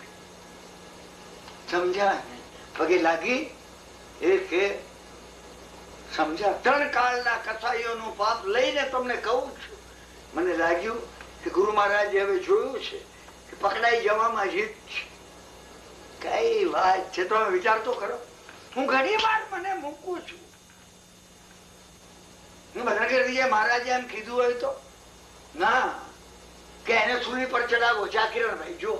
A: સમજ્યા ને? પગે લાગી એ કે સમજ્યા? 3 કાળના કસાઈઓનું પાપ લઈને તમને કહું છું. મને લાગ્યું કે ગુરુ મહારાજે હવે જોયું છે કે પકડાઈ જવામાં જીત છે. કઈ વાત છે, તમે વિચાર તો કરો. હું ઘણી વાર મને મૂકું છું. મહારાજે એમ કીધું હોય તો ના કે એને સૂલી પર ચડાવો, જા કિરણભાઈ જો,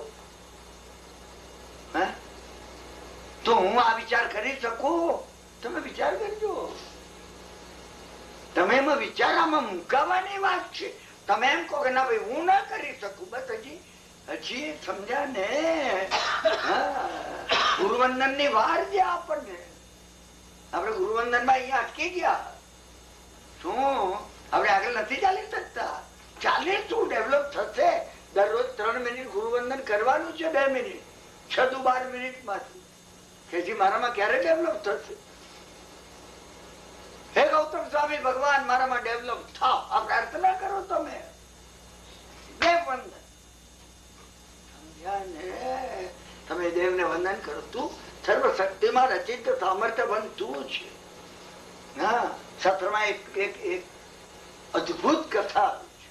A: તો હું આ વિચાર કરી શકું? તમે વિચાર કરજો. તમે એમાં વિચાર આમાં મુકાવાની વાત છે. તમે એમ કહો કે ના ભાઈ હું ના કરી શકું, બસ હજી સમજ્યા ને? ગુરુવંદન ની વાર છે આપણને. આપણે ગુરુવંદન માં અહીંયા અટકી ગયા. શું આપણે આગળ નથી ચાલી શકતા? ચાલે શું ડેવલપ થશે? દરરોજ 3 મિનિટ ગુરુવંદન કરવાનું છે, 2 મિનિટ 6 થી 12 મિનિટ માંથી. કે મારામાં ક્યારે ડેવલપ થશે? હે ગૌતમ સ્વામી ભગવાન, મારામાં ડેવલપ થાવ. આ પ્રાર્થના કરો તમે. દેવ વંદન. સમજ્યા ને? તમે દેવને વંદન કરો. તું સર્વશક્તિમાં રચિત સામર્થ્યવન તું છે. હા, સત્રમાં એક અદભુત કથા છે.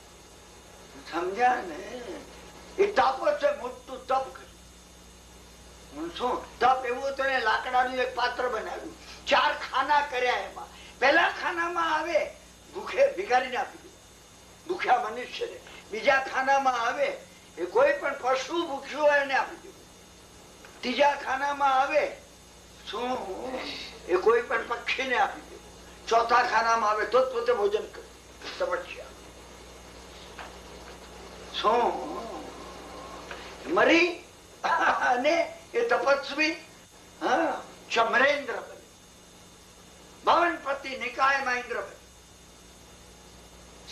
A: સમજ્યા ને? એ તાપો છે, મોટું તપ કર્યું. શું તપ એવું હતું ને? લાકડાનું એક પાત્ર બનાવ્યું, 4 ખાના કર્યા. એમાં પહેલા ખાનામાં આવે ભૂખે ભિખારીને આપી દે, ભૂખ્યા મનુષ્યને. બીજા ખાનામાં આવે એ કોઈ પણ પશુ ભૂખ્યું હોય એને આપી દે. ત્રીજા ખાનામાં આવે શું એ કોઈ પણ પક્ષીને આપી દે. ચોથા ખાનામાં આવે તો પોતે ભોજન કરે. તપસ્યા શું મરી અને એ તપસ્વી ચમરેન્દ્ર બને. ભવનપતિ નિકાયમાં ઇન્દ્ર બને.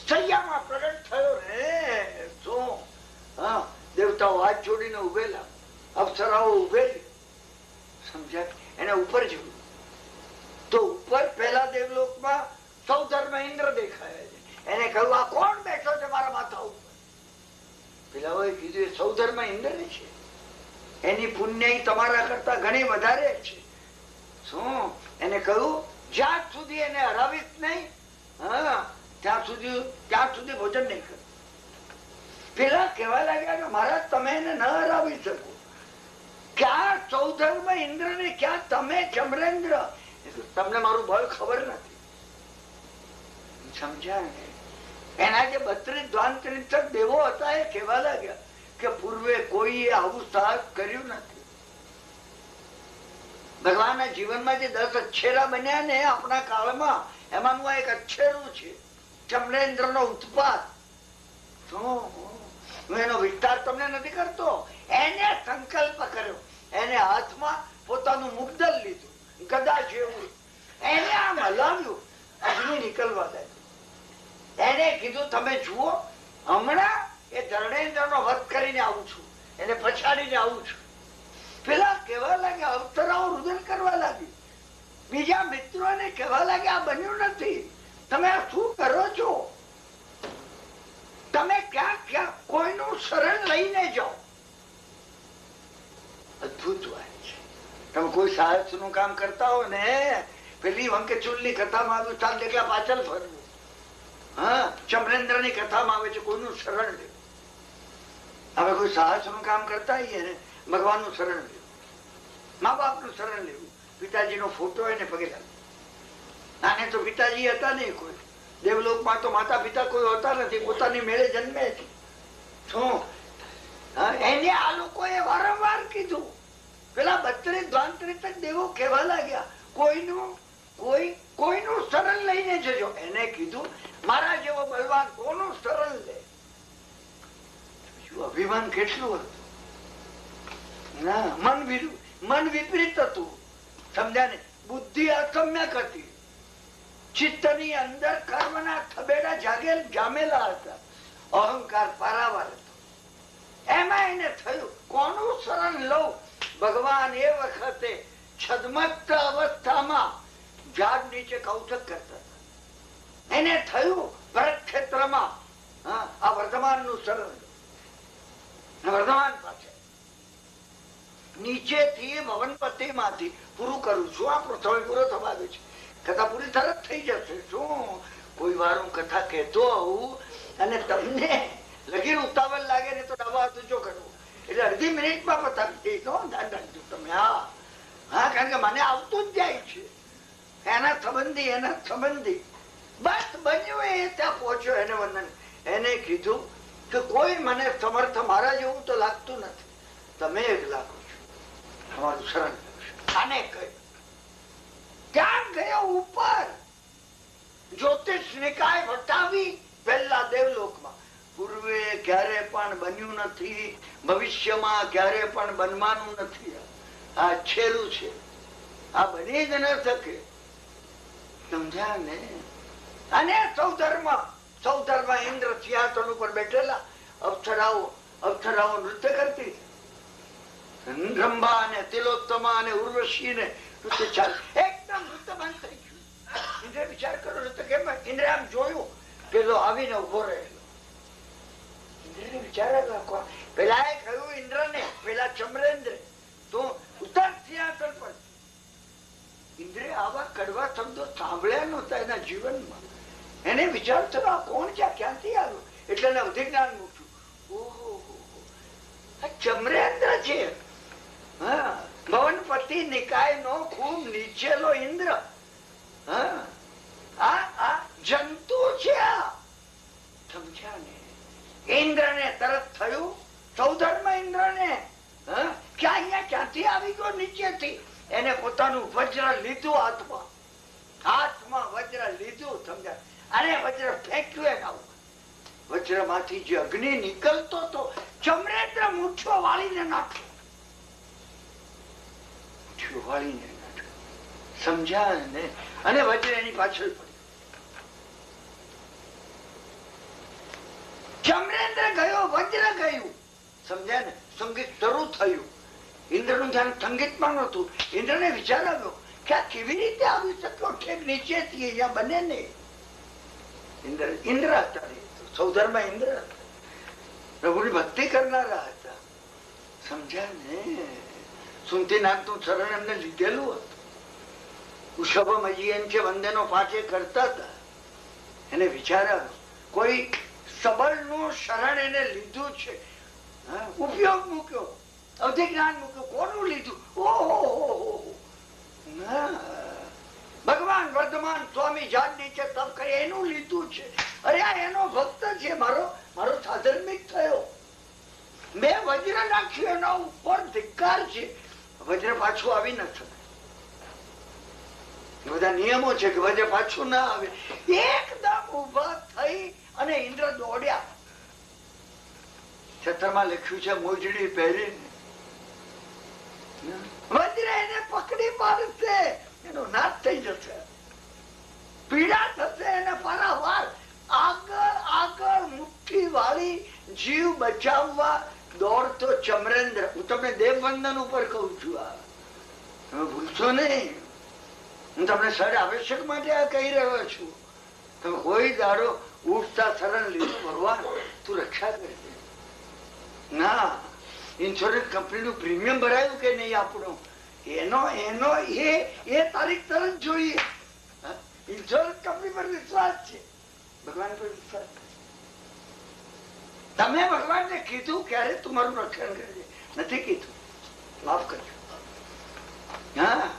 A: સૈયામાં પ્રગટ થયો રે. શું દેવતાઓ હાથ જોડીને ઉભેલા, અપ્સરાઓ ઉભેલી. સમજ્યા? એને ઉપર જોયું તો ઉપર પહેલા દેવલોકમાં સૌ ધર્મ ઇન્દ્ર દેખાય છે. એને કહ્યું આ કોણ બેઠો છે મારા માથા ઉપર? પેલા કીધું એ સૌ ધર્મ ઇન્દ્ર છે. એની પુણ્ય તમારા કરતા ઘણી વધારે છે. શું? એને કહ્યું જ્યાં સુધી એને હરાવીશ નહીં, ત્યાં સુધી ભોજન નહીં કરે. પેલા કહેવા લાગ્યા કે મહારાજ તમે એને ન હરાવી શકો. ક્યાં સૌધર્મ ઇન્દ્ર ને ક્યાં તમે ચમરેન્દ્ર? તમને મારું બળ ખબર નથી. સમજ્યા ને? એના જે 32 દ્વાંતરિક્ષક દેવો હતા એ કહેવા લાગ્યા કે પૂર્વે કોઈએ આવું સાહસ કર્યું નથી. ભગવાનના જીવનમાં જે 10 અક્ષેરા બન્યા ને આપણા કાળમાં, એમાંનું આ એક અક્ષેરું છે ચમરેન્દ્ર નો ઉત્પાદ. તમને નથી કરતો. એને સંકલ્પ કર્યો, એને હાથમાં પોતાનું મુગ્દલ લીધું, ગદા જેવું, એને આમ હલાવ્યું, અગ્નિ નીકળવા લાગ્યું. એને કીધું તમે જુઓ, હમણાં એ ધર્મેન્દ્રનો વધ કરીને આવું છું, એને પછાડીને આવું છું. પેલા કહેવા લાગ્યા, અવતરાઓ રુદન કરવા લાગી. બીજા મિત્રોને કહેવા લાગ્યા આ બન્યું નથી, તમે આ શું કરો છો? તમે ક્યાં ક્યાં કોઈનું શરણ લઈને જાઓ. અદભુત વાત છે. તમે કોઈ સાહસ નું કામ કરતા હો ને, પેલી વંકે ચુલ્લી કથામાં આવ્યું, ચાલ એકલા પાછળ ફરવું. હા, ચમરેન્દ્ર ની કથામાં આવે છે કોઈનું શરણ લેવું. હવે કોઈ સાહસ નું કામ કરતા હોઈએ ને, ભગવાન નું શરણ લેવું, મા બાપ નું શરણ લેવું, પિતાજી નો ફોટો એને પગે લાગે. આને તો પિતાજી હતા નહીં કોઈ, દેવલોકમાં તો માતા પિતા કોઈ હોતા નથી, પોતાની મેળે જન્મે છે. શું એને આ લોકોએ વારંવાર કીધું. પેલા 32 દેવો કહેવા લાગ્યા, કોઈનું શરણ લઈને જજો. એને કીધું મારા જેવો બલવાન કોનું શરણ લે? અભિમાન કેટલું હતું ના, મન વિપરીત હતું, સમજ્યા ને? બુદ્ધિ અસમ્યક હતી, ચિત્તની અંદર કર્મના થબેડા જામેલા હતા, અહંકાર પારાવાર હતો. એમાં એને થયું કોનું શરણ લઉં? ભગવાન એ વખતે છદમસ્ત અવસ્થામાં ઝાડ નીચે કૌશક કરતા હતા. એને થયું ભરત ક્ષેત્રમાં આ વર્ધમાન નું શરણ, વર્ધમાન પાસે નીચેથી ભવનપતિ માંથી પૂરું કરું છું. આપણો સમય પૂરો થવા દે છે, કથા પૂરી તરત થઈ જશે. શું કોઈ વાર હું કથા કહેતો આવું અને તમને લગીર ઉતાવળ લાગે ને તો ડાબા હાથ ઊંચો કરવો, એટલે અડધી મિનિટમાં પતાવી દે. ધ્યાન રાખજો તમે. હા હા, કારણ કે મને આવતું જ જાય છે. એના સંબંધી બસ બન્યું એ ત્યાં પહોંચ્યો. એને વર્ણન, એને કીધું કે કોઈ મને સમર્થ મારા જેવું તો લાગતું નથી, તમે એક લાગો છો, તમારું શરણ. આને કહ્યું. ક્યાં ગયો? ઉપર જ્યોતિષ નિકાય વટાવી પહેલા દેવલોકમાં. પૂર્વે ક્યારે પણ બન્યું નથી, ભવિષ્યમાં ક્યારે પણ બનવાનું નથી. આ છેલ્લું છે, આ બની જ ન શકે. સમજ્યા ને? અને સૌધર્મ ઇન્દ્ર સિંહાસન ઉપર બેઠેલા, અપ્સરાઓ નૃત્ય કરતી, રંભા અને તિલોત્તમા અને ઉર્વશી ને નૃત્ય ચાલે. એકદમ નૃત્ય બંધ થઈ ગયું. ઇન્દ્ર વિચાર કરો નૃત્ય કેમ? ઇન્દ્ર આમ જોયું, પેલો આવીને ઉભો રહેલો. ઇન્દ્ર ને વિચાર આવ્યો, પેલા એ કહ્યું ઇન્દ્ર ને, પેલા ચમરેન્દ્ર તો ઉત્તર સિંહાસન પર. ઇન્દ્રે આવા કડવા શબ્દો સાંભળ્યા નહોતા એના જીવનમાં. એને વિચાર થયો આ કોણ છે, ક્યાંથી આવ્યું? એટલે એને અધિક જ્ઞાન મૂક્યું. ઓહો, આ ચમરેન્દ્ર છે. હા, ભવનપતિ નિકાય નો ખૂબ નીચેલો ઇન્દ્ર. હા, આ જંતુ છે. આ સમજ્યા ને? ઇન્દ્ર ને તરત થયું, સૌધર્મ ઇન્દ્ર ને ક્યાંથી આવી ગયો નીચેથી. એને પોતાનું વજ્ર લીધું, હાથમાં વજ્ર લીધું, સમજ્યા? અને વજ્ર ફેંક્યું એના ઉપર. વજ્ર માંથી જે અગ્નિ નીકળતો હતો, ચમરેન્દ્ર મુઠ્ઠો વાળીને નાખ્યો. સમજ્યા ને? અને વજ્ર એની પાછળ પડ્યું. ચમરેન્દ્ર ગયો, વજ્ર ગયું. સમજ્યા ને? સંગીત શરૂ થયું. ઇન્દ્ર નું ધ્યાન સંગીતમાં નતું. ઇન્દ્ર ને વિચાર આવ્યો કે આ કેવી રીતે આવી શક્યો? ઠેક નીચેથી અહીંયા બને ને. ઇન્દ્ર હતા, સૌધર્મ ઇન્દ્ર હતા, પ્રભુની ભક્તિ કરનારા હતા. સમજ્યા ને? સુંતીનાથ નું શરણ એમને લીધેલું હતું. ઉષભમયી છે વંદેનો પાછે કરતા હતા. એને વિચાર આવ્યો કોઈ સબળ નું શરણ એને લીધું છે, ઉપયોગ મૂક્યો, અધિક જ્ઞાન મૂક્યું. કોનું લીધું? ઓહો, ભગવાન વર્ધમાન સ્વામી ઝાડ નીચે તપ કરી એનું લીધું છે. અરે આ એનો ભક્ત છે, મારો સાધર્મિક થયો. મેં વજ્ર નાખ્યું એના ઉપર, ધિક્કાર છે. વજ્ર પાછું આવી ન શકે. બધા નિયમો છે કે વજ્ર પાછું ના આવે. એકદમ ઉભા થઈ અને ઇન્દ્ર દોડ્યા. છત્રમાં લખ્યું છે મોજડી પહેરીને વજ્ર એને પકડી પાડશે, એનો નાશ થઈ જશે, પીડા થશે એને પારાવાર. આગળ આગળ મુઠ્ઠી વાળી જીવ બચાવવા દોડતો ચમરેન્દ્ર. હું તમને દેવવંદન ઉપર કઉ છું, આ તમે ભૂલશો નહીં. હું તમને સર આવશ્યક માટે આ કહી રહ્યો છું. તમે કોઈ દાડો ઉઠતા શરણ લીધું, ભગવાન તું રક્ષા કરજે. ના, ઇન્સ્યોરન્સ કંપનીનું પ્રીમિયમ ભરાયું કે નહીં આપણું, એનો એનો એ તારીખ તરત જોઈએ. ઇન્સ્યોરન્સ કંપની પર વિશ્વાસ છે, ભગવાન પર વિશ્વાસ. તમે ભગવાનને કીધું ક્યારે તમારું રક્ષણ કરજે? નથી કીધું, માફ કરજો. હા,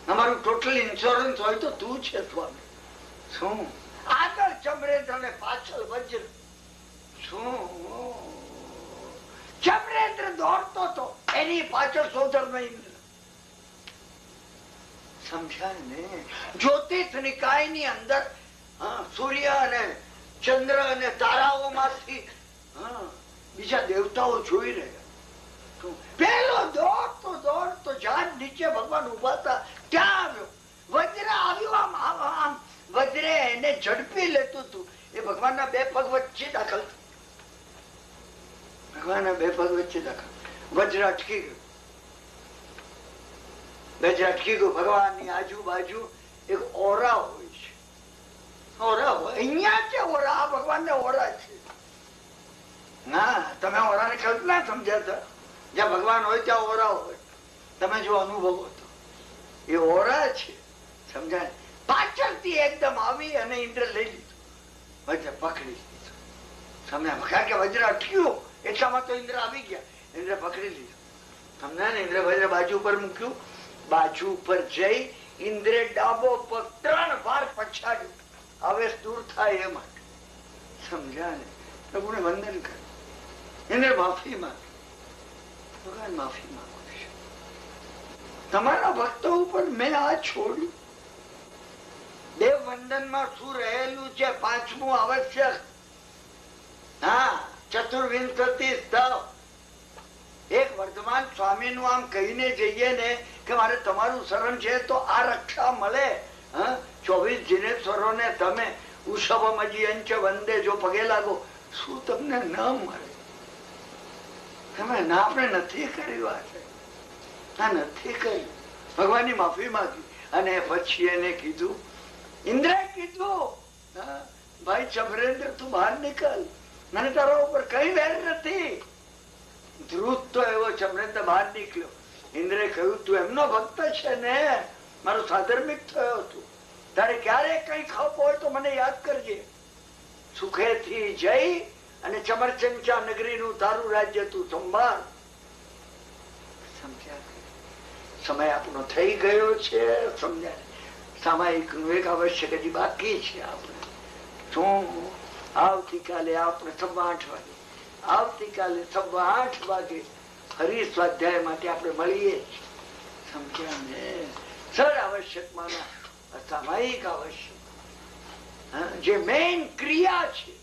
A: અમારું ટોટલ ઇન્સ્યોરન્સ હોય તો તું છે સ્વામી. શું આગળ ચમરેન્દ્ર ને પાછળ વજ્ર. શું ચમરેન્દ્ર દોડતો તો, એની પાછળ સોધર નહીં. સમજાય ને? જ્યોતિષ નિકાય ની અંદર સૂર્ય અને ચંદ્ર અને તારાઓ માંથી બીજા દેવતાઓ જોઈ રહ્યા. પેલો દોડતો દોડતો ઝાડ નીચે ભગવાન ઉભા હતા, ત્યાં આવ્યો. વજ્ર આવ્યો, આમ વજ્રે એને ઝડપી લેતું હતું. એ ભગવાનના બે પગ વચ્ચે દાખલ. ભગવાનના બે પગ વચ્ચે દાખલ. વજ્ર અટકી ગયું. વજ્ર અટકી ગયું. ભગવાનની આજુબાજુ એક ઓરા હોય છે. ઓરા હોય અહીંયા છે. ઓરા આ ભગવાનને ઓરા છે. ના, તમે ઓરાને કલ્પના સમજાતા. જ્યાં ભગવાન હોય ત્યાં ઓરા હોય. તમે જો અનુભવો તો એ ઓરા છે. સમજાય? પાછળથી એકદમ આવી અને ઇન્દ્ર લઈ લીધું, વજ્ર પકડી લીધું. સમજાય? કારણ કે વજ્ર અટક્યું એટલામાં તો ઇન્દ્ર આવી ગયા. ઇન્દ્ર પકડી લીધું. સમજાય ને? ઇન્દ્ર વજ્ર બાજુ ઉપર મૂક્યું. બાજુ ઉપર જઈ ઇન્દ્રે ડાબો પગ 3 વાર પછાડ્યું, આવેશ દૂર થાય એ માટે. સમજાય ને? પ્રભુને વંદન કર. ઇન્દ્ર માફી માંગ. ભગવાન માફી માંગો છે. તમારા ભક્તો ઉપર મેં આ છોડ્યું. દેવ વંદન માં શું રહેલું છે? 5મું આવશ્યક. હા, ચતુર્વિંશતિ સ્તવ. એક વર્તમાન સ્વામી નું આમ કહીને જઈએ ને કે મારે તમારું શરણ છે તો આ રક્ષા મળે. 24 જીનેશ્વરો ને તમે ઉષભમજી અંચ વંદે જો પગે લાગો, શું તમને ન મળે? તમે ના, આપણે નથી કર્યું. આ નથી કર્યું. ભગવાનની માફી માંગી. અને પછી એને કીધું, ઇન્દ્રે કીધું, ભાઈ ચમરેન્દ્ર તું બહાર નીકળ, મને તારા ઉપર કઈ વેર નથી. ધ્રુત તો એવો ચમરેન્દ્ર બહાર નીકળ્યો. ઇન્દ્રે કહ્યું તું એમનો ભક્ત છે ને, મારો સાધર્મિક થયો તું. તારે ક્યારે કઈ ખપ હોય તો મને યાદ કરજે. સુખેથી જઈ અને ચમરચંચા નગરી નું તારું રાજ્ય તું સંભાળ. સમજ્યા? સમય આપણો થઈ ગયો છે. સમજાય? સામાયિક નું એક આવશ્યક હજી બાકી છે. આપણે શું આવતીકાલે આપણે 8:15 વાગે, આવતીકાલે 8:15 વાગે હરિ સ્વાધ્યાય માટે આપણે મળીએ છીએ. સમજ્યા ને? સર આવશ્યક માના સામાયિક આવશ્યક જે મેઇન ક્રિયા છે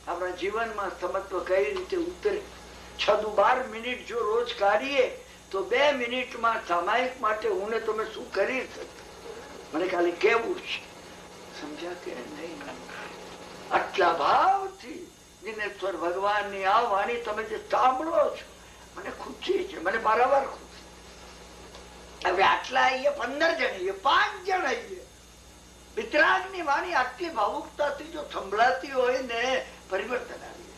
A: આપણા જીવનમાં સમત્વ કઈ રીતે ઉતરે. 6-12 મિનિટ જો રોજ કાઢીએ તો 2 મિનિટમાં સામાયિક માટે હું ને તમે શું કરી શકીએ? મને ખાલી કેવું છે. સમજ્યા કે નહીં? આટલા ભાવથી દિનેશ્વર ભગવાનની આ વાણી તમે જે સાંભળો છો, મને ખુશી છે. મને બરાબર ખુશી. હવે આટલા આવીએ, 15 જણ આવીએ, 5 જણ આવીએ. વિતરાગની વાણી આટલી ભાવુકતાથી જો સંભળાતી હોય ને, પરિવર્તન આવી.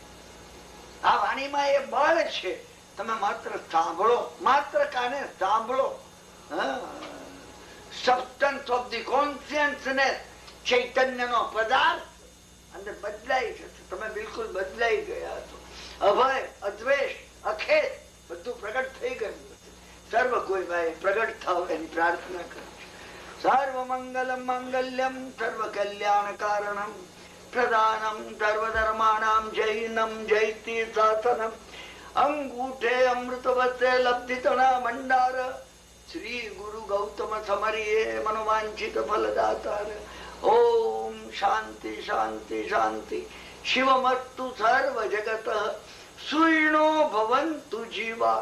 A: આ વાણીમાં એ બળ છે. તમે માત્ર સાંભળો, માત્ર કાને સાંભળો. સબસ્ટન્સ ઓફ ધી કોન્શિયસનેસ, ચૈતન્યનો પદાર્થ અંદર બદલાઈ જશે. તમે બિલકુલ બદલાઈ ગયા છો. અભય, અદ્વેષ, અખેત બધું પ્રગટ થઈ ગયું. સર્વ કોઈ ભાઈ પ્રગટ થાવ એની પ્રાર્થના કરું છું. સર્વ મંગલમ માંગલ્યમ સર્વ કલ્યાણ કારણમ પ્રદાનમ સર્વ ધર્માણામ જૈનમ જૈતિ શાસનમ અંગૂઠે અમૃતવત્સે લબ્ધિતણા મંડાર શ્રી ગુરુ ગૌતમ સમરીએ મનોવાંછિત ફલદાતાર. ઓમ શાંતિ શાંતિ શાંતિ. શિવમસ્તુ સર્વ જગત સુઈણો ભવંતુ જીવા,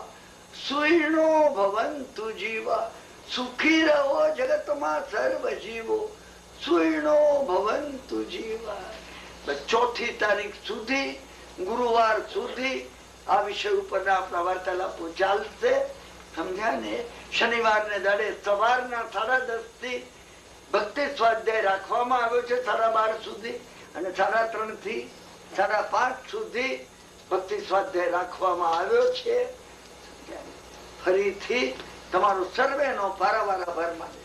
A: સુઈણો ભવંતુ જીવા, સુખી રહો જગતમાં સર્વ જીવો, સુઈણો ભવંતુ જીવા. ચોથી તારીખ સુધી, ગુરુવાર સુધી આ વિષય ઉપર આપણા વાર્તાલાપો ચાલશે. સમજ્યા ને? શનિવાર ને દાડે સવારના 10:30 થી ભક્તિ સ્વાધ્યાય રાખવામાં આવ્યો છે 12:30 સુધી, અને 3:30 થી 5:30 સુધી ભક્તિ સ્વાધ્યાય રાખવામાં આવ્યો છે. ફરીથી તમારો સર્વેનો પારાવાર આભાર માને.